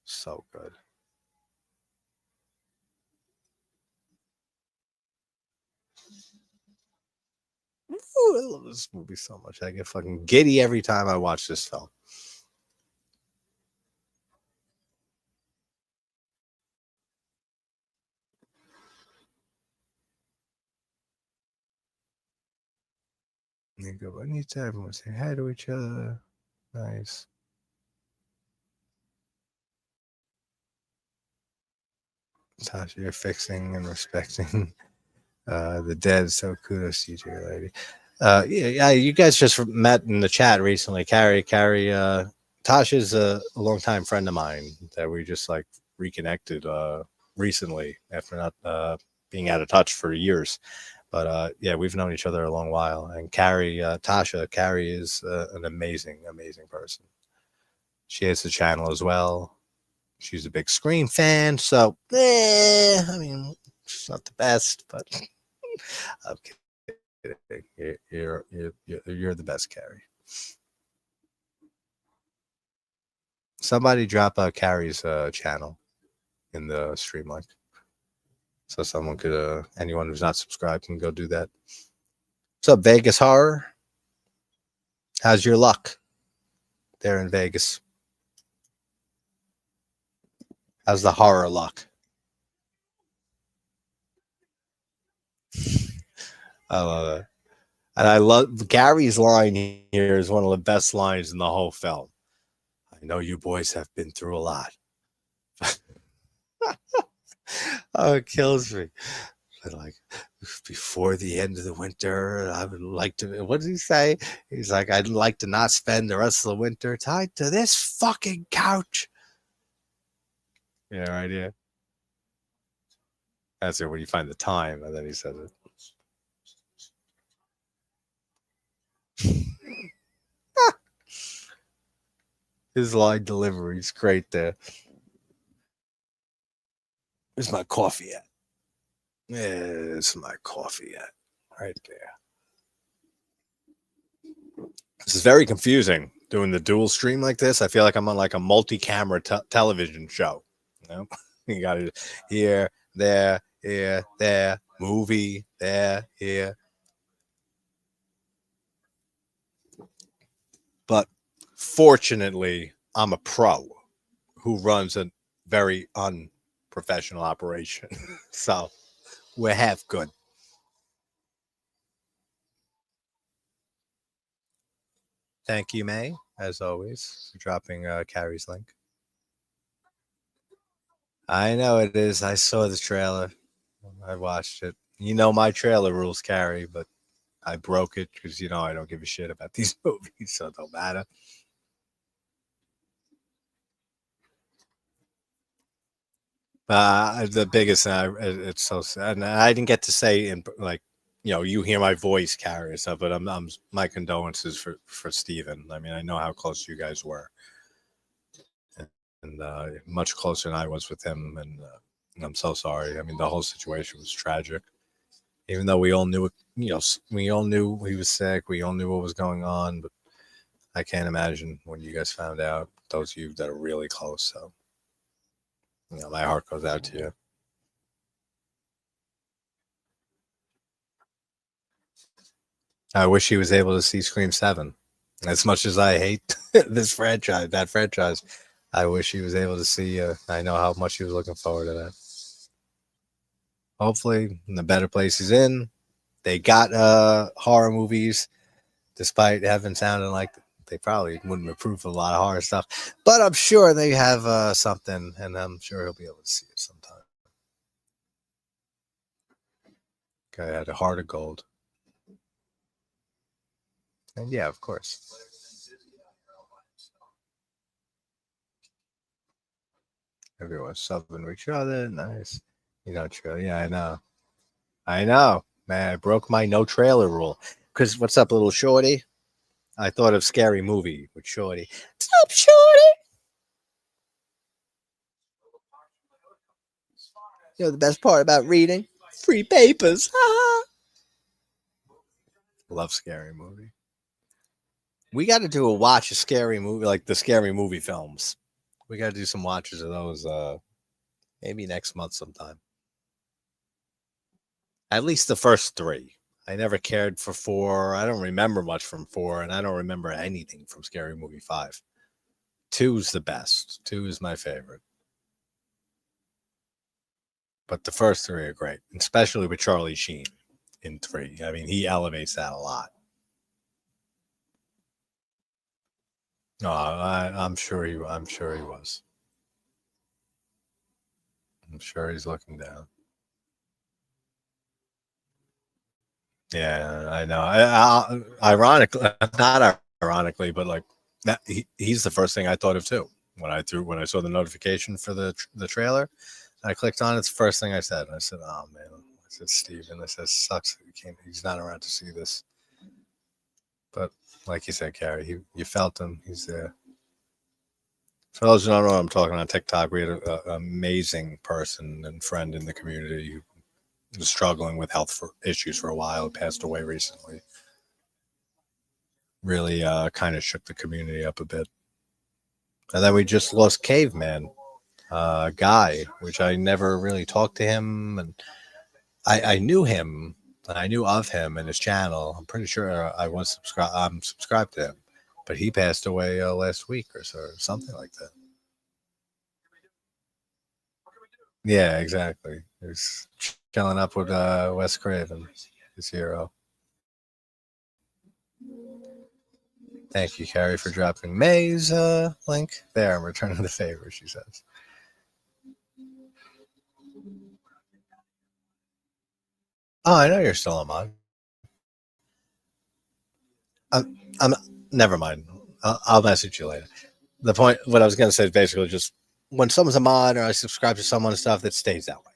So good. Ooh, I love this movie so much. I get fucking giddy every time I watch this film. You go, anytime everyone say hi to each other. Nice. Tasha, you're fixing and respecting the dead. So kudos to you, dear lady. Yeah, you guys just met in the chat recently. Carrie, Tasha's a longtime friend of mine that we just like reconnected recently after not being out of touch for years. But yeah, we've known each other a long while. And Carrie is an amazing, amazing person. She has the channel as well. She's a big Scream fan, so I mean, she's not the best, but I'm kidding. You're the best, Carrie. Somebody drop Carrie's channel in the stream link, so someone could, anyone who's not subscribed can go do that. What's up, Vegas Horror? How's your luck there in Vegas? How's the horror luck? I love it. And I love Gary's line here is one of the best lines in the whole film. I know you boys have been through a lot. Oh, it kills me. But like, before the end of the winter, I would like to. What does he say? He's like, I'd like to not spend the rest of the winter tied to this fucking couch. Yeah, right here. That's it when you find the time, and then he says it. His line delivery is great there. Where's my coffee at? There's my coffee at. Right there. This is very confusing doing the dual stream like this. I feel like I'm on like a multi-camera television show. You know, you got it here, there, movie, there, here. But fortunately, I'm a pro who runs a very unprofessional operation. So we're half good. Thank you, May, as always, for dropping Carrie's link. I know it is. I saw the trailer. I watched it. You know my trailer rules, Carrie, but I broke it because I don't give a shit about these movies, so it don't matter. The biggest thing, it's so sad. And I didn't get to say in like, you hear my voice, Carrie, and stuff. But I'm my condolences for Steven. I mean, I know how close you guys were, and much closer than I was with him. And I'm so sorry. I mean, the whole situation was tragic. Even though we all knew it, we all knew he was sick. We all knew what was going on, but I can't imagine when you guys found out. Those of you that are really close, so my heart goes out to you. I wish he was able to see Scream 7. As much as I hate that franchise, I wish he was able to see. I know how much he was looking forward to that. Hopefully, in the better place he's in, they got horror movies, despite having sounded like they probably wouldn't approve of a lot of horror stuff. But I'm sure they have something, and I'm sure he'll be able to see it sometime. Guy had a heart of gold. And yeah, of course. Everyone's subbing to each other. Nice. Trailer. Yeah, I know. Man, I broke my no trailer rule. Because what's up, little shorty? I thought of Scary Movie with Shorty. What's up, Shorty? The best part about reading? Free papers. Love Scary Movie. We got to do a watch a Scary Movie, like the Scary Movie films. We got to do some watches of those maybe next month sometime. At least the first 3. I never cared for 4. I don't remember much from 4, and I don't remember anything from Scary Movie 5. 2's the best. 2 is my favorite. But the first 3 are great, especially with Charlie Sheen in 3. I mean, he elevates that a lot. I'm sure he was. I'm sure he's looking down. Yeah, I know. Ironically, not ironically, but like that, he's the first thing I thought of too when I saw the notification for the trailer. I clicked on it. It's the first thing I said. I said, "Oh man," I said, "Steven." I said, "Sucks. He's not around to see this." But like you said, Carrie, you felt him. He's there. For those who don't know what I'm talking on TikTok, we had an amazing person and friend in the community who was struggling with issues for a while. Passed away recently. Really kind of shook the community up a bit. And then we just lost Caveman, Guy, which I never really talked to him. And I knew him. I knew of him and his channel. I'm pretty sure I'm subscribed to him. But he passed away last week or so, or something like that. Yeah, exactly. He's chilling up with Wes Craven, his hero. Thank you, Carrie, for dropping May's link. There, I'm returning the favor, she says. Oh, I know you're still on mod. I'm never mind. I'll message you later. The point, what I was going to say is basically just when someone's a mod or I subscribe to someone and stuff, that stays that way.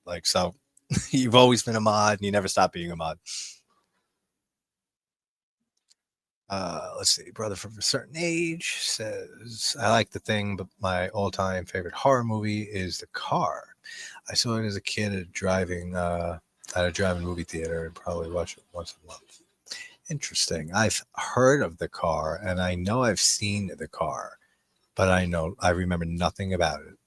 Like, so you've always been a mod and you never stop being a mod. Let's see. Brother from a certain age says, I like The Thing, but my all-time favorite horror movie is The Car. I saw it as a kid at a drive-in movie theater and probably watch it once a month. Interesting. I've heard of The Car and I know I've seen The Car, but I remember nothing about it.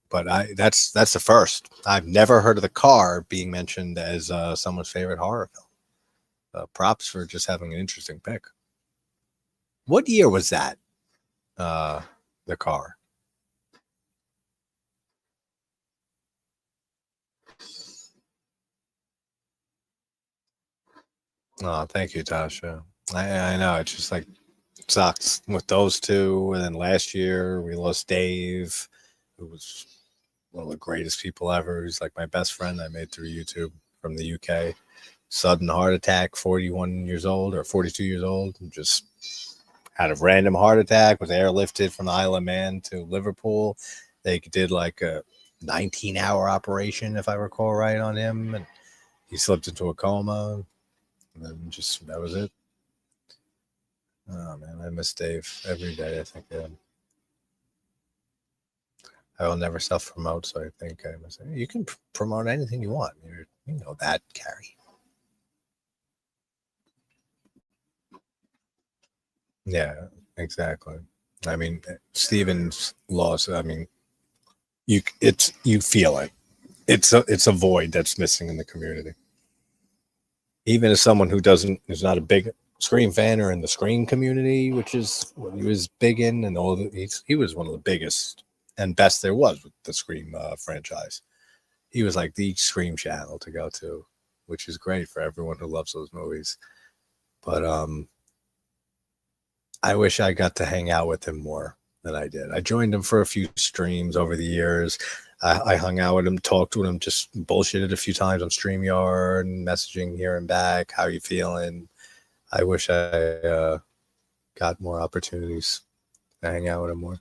But that's the first. I've never heard of The Car being mentioned as someone's favorite horror film. Props for just having an interesting pick. What year was that? The Car. Oh, thank you, Tasha. I know it's just like sucks with those two, and then last year we lost Dave, who was one of the greatest people ever. He's like my best friend I made through YouTube from the UK. Sudden heart attack, 41 years old or 42 years old, and just had a random heart attack, was airlifted from the Isle of Man to Liverpool. They did like a 19-hour operation, if I recall right, on him, and he slipped into a coma, and then just that was it. Oh man, I miss Dave every day. I think I will never self promote, so I think I must say you can promote anything you want. You know that, Carrie. Yeah, exactly. I mean, Steven's loss. I mean, you feel it. It's a void that's missing in the community. Even as someone who's not a big Scream fan or in the Scream community, which is what he was big in, and he was one of the biggest and best there was with the Scream franchise. He was like the Scream channel to go to, which is great for everyone who loves those movies. But I wish I got to hang out with him more than I did. I joined him for a few streams over the years. I hung out with him, talked with him, just bullshitted a few times on StreamYard and messaging here and back. How you feeling? I wish I got more opportunities to hang out with him more.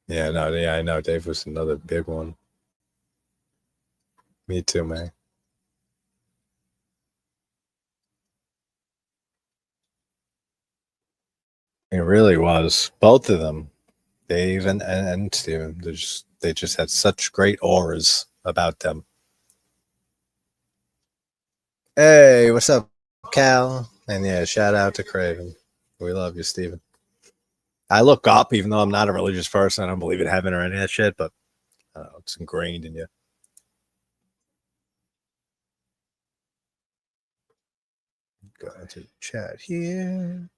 Yeah, no, yeah, I know. Dave was another big one. Me too, man. It really was. Both of them, Dave and Steven. They just had such great auras about them. Hey, what's up, Cal? And yeah, shout out to Craven. We love you, Steven. I look up, even though I'm not a religious person. I don't believe in heaven or any of that shit, but it's ingrained in you. Go into chat here.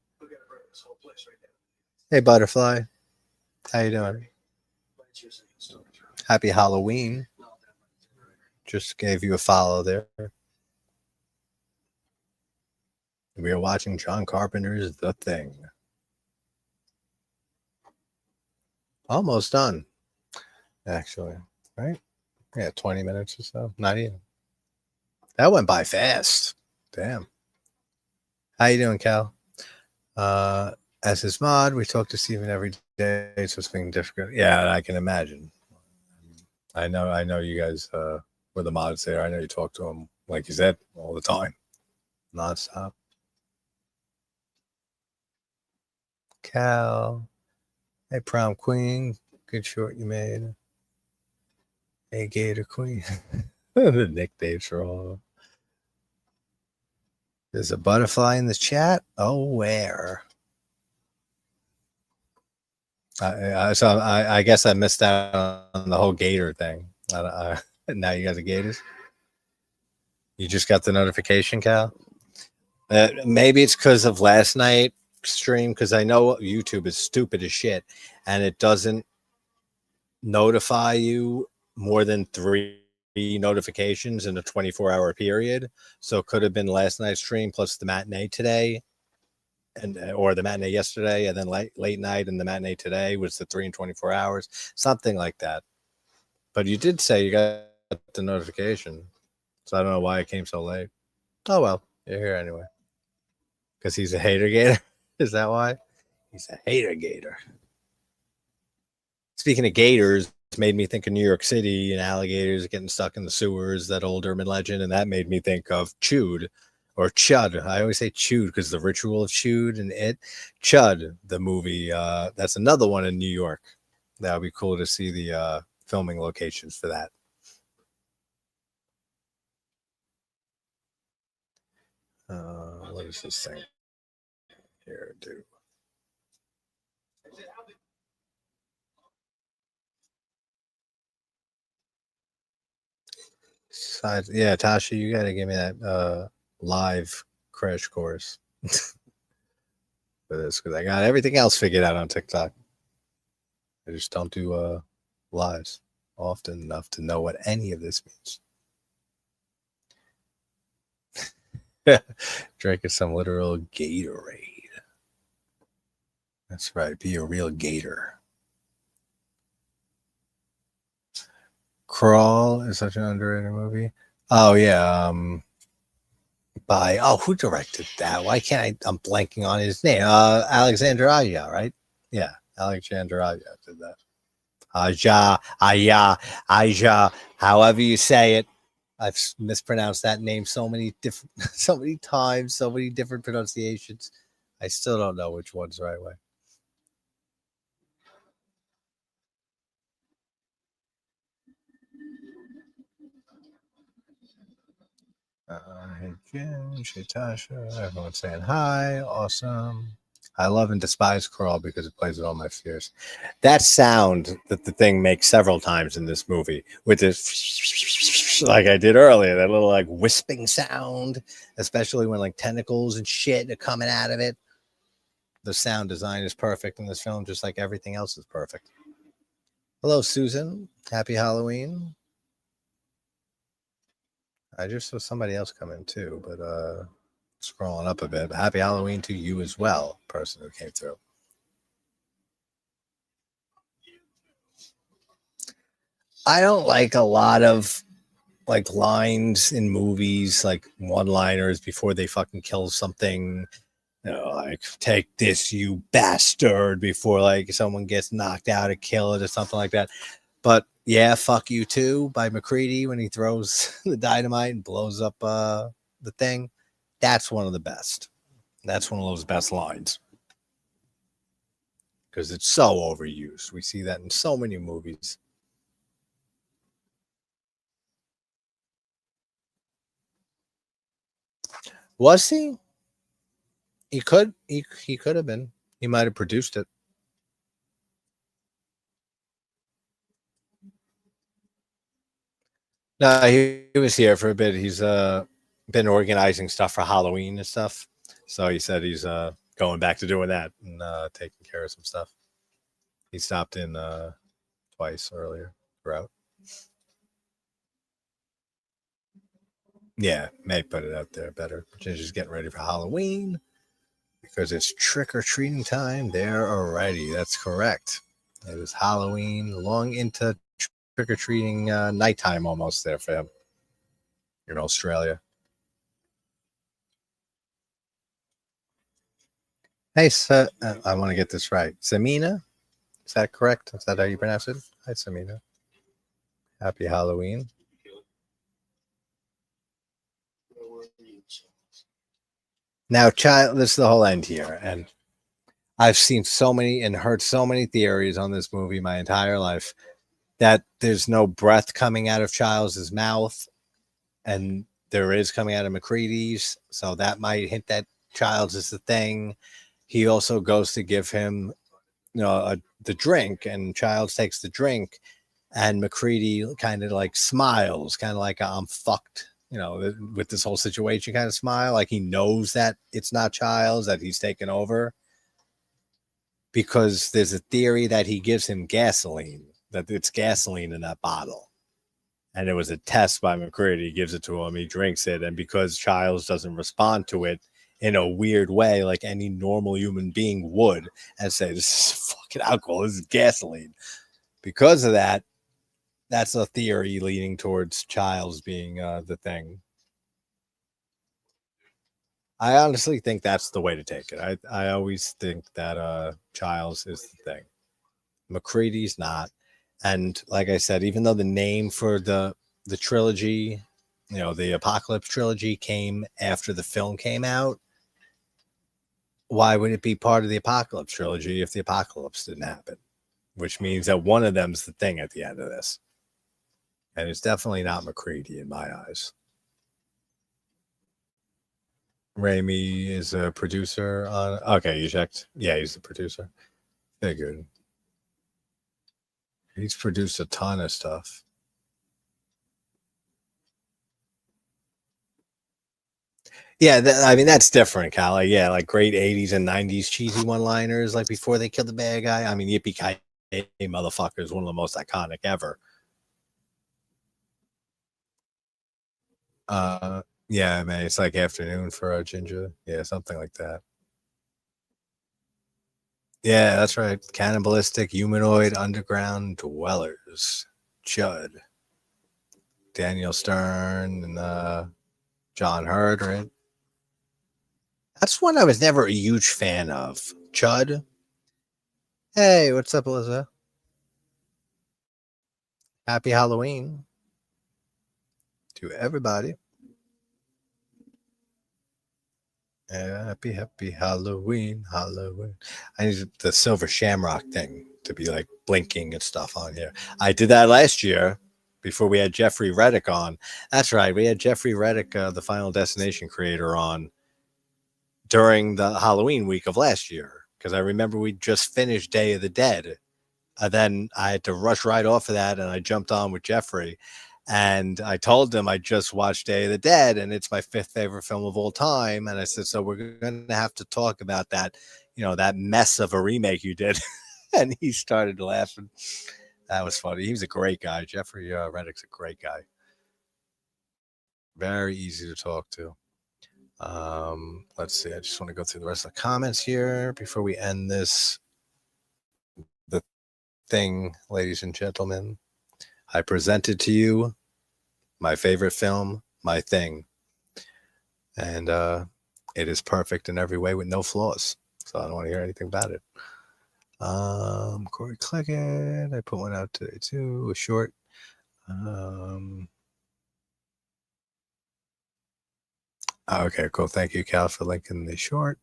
Hey, Butterfly. How you doing? Happy Halloween. Just gave you a follow there. We are watching John Carpenter's The Thing. Almost done. actually, right? Yeah, 20 minutes or so. Not even. That went by fast. Damn. How you doing, Cal? Uh, as his mod, we talk to Steven every day, so it's been difficult. Yeah, I can imagine. I know you guys were the mods there. I know you talk to him, like you said, all the time, nonstop. Cal, hey, prom queen, good short you made. Hey, Gator Queen. The nicknames for all of them. There's a butterfly in the chat. Oh, where? I guess I missed out on the whole gator thing. Now you guys are gators. You just got the notification, Cal. Maybe it's because of last night stream. Because I know YouTube is stupid as shit, and it doesn't notify you more than 3 notifications in a 24-hour period. So it could have been last night's stream plus the matinee today, and or the matinee yesterday, and then late night and the matinee today was the 3 and 24 hours, something like that. But you did say you got the notification, so I don't know why it came so late. Oh well, you're here anyway. Because he's a hater gator. Is that why? He's a hater gator. Speaking of gators, it made me think of New York City and alligators getting stuck in the sewers, that old urban legend, and that made me think of Chud or Chud. I always say Chud because the ritual of Chud and it. Chud, the movie, that's another one in New York. That would be cool to see the filming locations for that. What is this thing here, dude? Yeah, Tasha, you got to give me that live crash course for this because I got everything else figured out on TikTok. I just don't do lives often enough to know what any of this means. Drinking some literal Gatorade. That's right. Be a real gator. Crawl is such an underrated movie. Oh yeah. Who directed that? Why can't I'm blanking on his name. Alexander Aja, right? Yeah, Alexander Aja did that. Aja, however you say it. I've mispronounced that name so many times, so many different pronunciations. I still don't know which one's the right way. Hey Jen, hey Tasha, everyone's saying hi, awesome. I love and despise Crawl because it plays with all my fears. That sound that the thing makes several times in this movie with this, like I did earlier, that little like wisping sound, especially when like tentacles and shit are coming out of it. The sound design is perfect in this film, just like everything else is perfect. Hello, Susan. Happy Halloween. I just saw somebody else come in too, but scrolling up a bit. Happy Halloween to you as well, person who came through. I don't like a lot of like lines in movies, like one-liners before they fucking kill something. You know, like take this, you bastard, before like someone gets knocked out or killed or something like that. But yeah, fuck you too by McCready when he throws the dynamite and blows up the thing. That's one of the best. That's one of those best lines because it's so overused. We see that in so many movies. Was he? He could. He could have been. He might have produced it. No, he was here for a bit. He's been organizing stuff for Halloween and stuff. So he said he's going back to doing that and taking care of some stuff. He stopped in twice earlier throughout. Yeah, may put it out there better. Just getting ready for Halloween because it's trick or treating time there already. That's correct. It was Halloween long into trick-or-treating nighttime almost there for him in Australia. Hey, I want to get this right. Samina? Is that correct? Is that how you pronounce it? Hi, Samina. Happy Halloween. Now, child, this is the whole end here. And I've seen so many and heard so many theories on this movie my entire life that there's no breath coming out of Childs' mouth, and there is coming out of McCready's. So that might hint that Childs is the thing. He also goes to give him, the drink, and Childs takes the drink, and McCready kind of like smiles, kind of like I'm fucked, with this whole situation kind of smile, like he knows that it's not Childs, that he's taken over, because there's a theory that he gives him gasoline, that it's gasoline in that bottle. And it was a test by McCready. He gives it to him, he drinks it, and because Childs doesn't respond to it in a weird way like any normal human being would, and say, this is fucking alcohol, this is gasoline, because of that, that's a theory leading towards Childs being the thing. I honestly think that's the way to take it. I always think that Childs is the thing. McCready's not. And like I said, even though the name for the trilogy, the Apocalypse trilogy, came after the film came out, why would it be part of the Apocalypse trilogy if the apocalypse didn't happen? Which means that one of them's the thing at the end of this. And it's definitely not McCready in my eyes. Raimi is a producer on. Okay, you checked. Yeah, he's the producer. Figured. He's produced a ton of stuff. Yeah, I mean that's different, Cal. Like, yeah, like great '80s and '90s cheesy one-liners, like before they killed the bad guy. I mean, Yippee Ki motherfucker is one of the most iconic ever. Yeah, man, it's like afternoon for a ginger. Yeah, something like that. Yeah, that's right. Cannibalistic humanoid underground dwellers. Judd, Daniel Stern, and John Hurt, right? That's one I was never a huge fan of. Chud. Hey, what's up, Alyssa? Happy Halloween to everybody. Happy Halloween, Halloween. I need the silver shamrock thing to be like blinking and stuff on here. I did that last year before we had Jeffrey Reddick on. That's right. We had Jeffrey Reddick, the Final Destination creator, on during the Halloween week of last year, because I remember we just finished Day of the Dead. Then I had to rush right off of that, and I jumped on with Jeffrey. And I told him I just watched Day of the Dead, and it's my 5th favorite film of all time. And I said, so we're going to have to talk about that, that mess of a remake you did. And he started laughing. That was funny. He was a great guy. Jeffrey Reddick's a great guy. Very easy to talk to. Let's see. I just want to go through the rest of the comments here before we end this. The thing, ladies and gentlemen, I presented to you my favorite film, My Thing. And it is perfect in every way with no flaws. So I don't want to hear anything about it. Corey Clickett, I put one out today too, a short. Okay, cool. Thank you, Cal, for linking the short.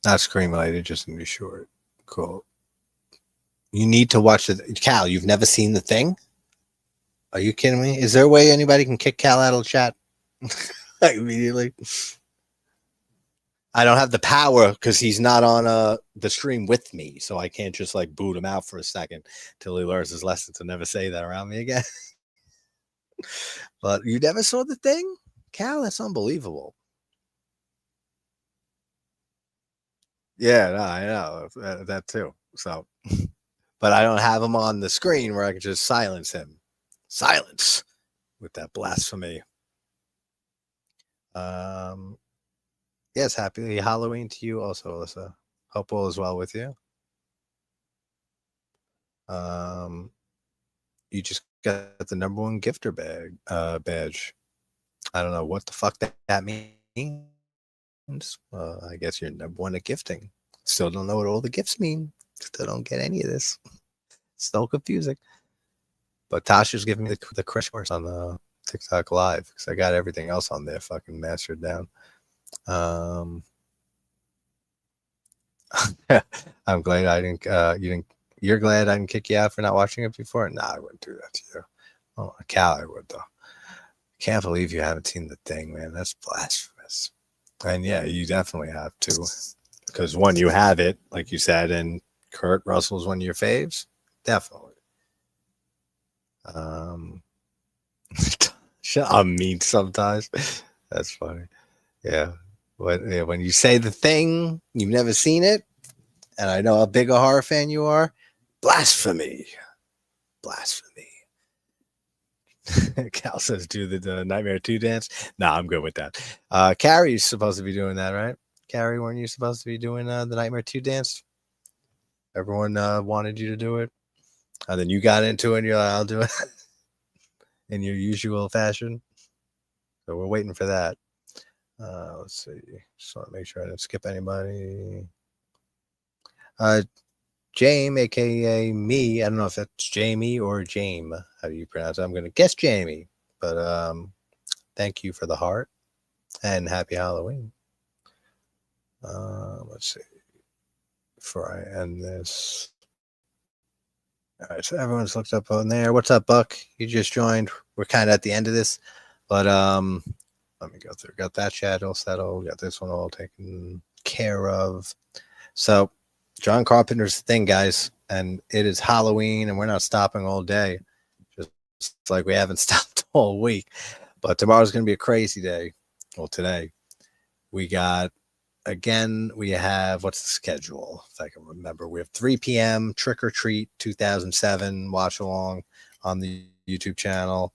Not screen related, just a new short. Cool. You need to watch it. Cal, you've never seen The Thing? Are you kidding me? Is there a way anybody can kick Cal out of the chat immediately? I don't have the power because he's not on the stream with me, so I can't just like boot him out for a second till he learns his lesson to never say that around me again. But you never saw The Thing? Cal, that's unbelievable. Yeah, no, I know that too. So, but I don't have him on the screen where I can just silence him. Silence with that blasphemy. Yes, happy Halloween to you also, Alyssa. Hope all is well with you. You just got the #1 gifter badge. I don't know what the fuck that means. I guess you're #1 at gifting. Still don't know what all the gifts mean. Still don't get any of this. Still confusing. But Tasha's giving me the crash course on the TikTok live because I got everything else on there fucking mastered down. I'm glad I didn't. You didn't. You're glad I didn't kick you out for not watching it before? Nah, I wouldn't do that to you. Oh, Cal, I would though. Can't believe you haven't seen The Thing, man. That's blasphemous. And yeah, you definitely have to, because one, you have it, like you said, and Kurt Russell's one of your faves, definitely. I'm mean sometimes. That's funny. Yeah. When you say The Thing, you've never seen it, and I know how big a horror fan you are. Blasphemy. Cal says, do the Nightmare 2 dance. Nah, I'm good with that. Carrie's supposed to be doing that, right? Carrie, weren't you supposed to be doing the Nightmare 2 dance? Everyone wanted you to do it. And then you got into it and you're like, I'll do it in your usual fashion. So we're waiting for that. Let's see. Just want to make sure I didn't skip anybody. Jame, aka me. I don't know if that's Jamie or Jame. How do you pronounce it? I'm going to guess Jamie. But thank you for the heart and happy Halloween. Let's see. Before I end this. All right, so everyone's looked up on there. What's up, Buck? You just joined. We're kind of at the end of this, but let me go through. Got that chat all settled. Got this one all taken care of. So, John Carpenter's The Thing, guys, and it is Halloween, and we're not stopping all day, just like we haven't stopped all week. But tomorrow's going to be a crazy day. Well, today we got. Again, we have, what's the schedule? If I can remember, we have 3 p.m. Trick or Treat 2007 watch along on the YouTube channel.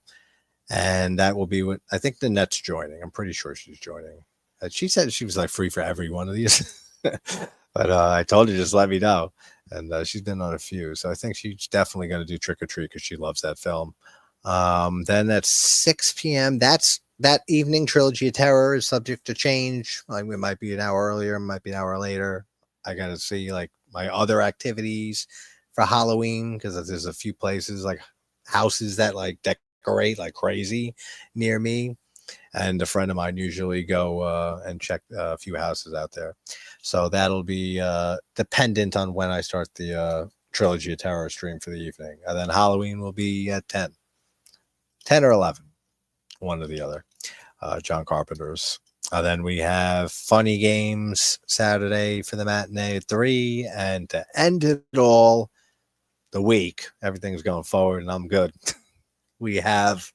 And that will be what I think Nanette's joining. I'm pretty sure she's joining. She said she was like free for every one of these. But I told her just let me know. And she's been on a few. So I think she's definitely going to do Trick or Treat because she loves that film. Then at 6 p.m., that evening Trilogy of Terror is subject to change. Like, it might be an hour earlier, it might be an hour later. I got to see like my other activities for Halloween because there's a few places like houses that like decorate like crazy near me. And a friend of mine usually go and check a few houses out there. So that'll be dependent on when I start the Trilogy of Terror stream for the evening. And then Halloween will be at 10 or 11, one or the other. John Carpenter's. Then we have Funny Games Saturday for the matinee at 3. And to end it all, the week, everything's going forward and I'm good. We have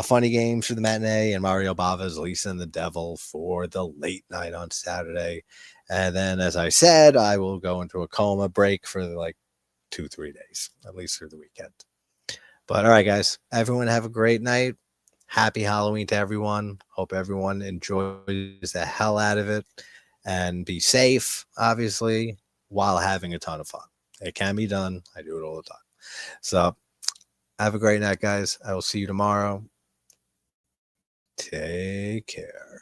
Funny Games for the matinee and Mario Bava's Lisa and the Devil for the late night on Saturday. And then, as I said, I will go into a coma break for like 2-3 days, at least through the weekend. But all right, guys, everyone have a great night. Happy Halloween to everyone. Hope everyone enjoys the hell out of it and be safe, obviously, while having a ton of fun. It can be done. I do it all the time. So have a great night, guys. I will see you tomorrow. Take care.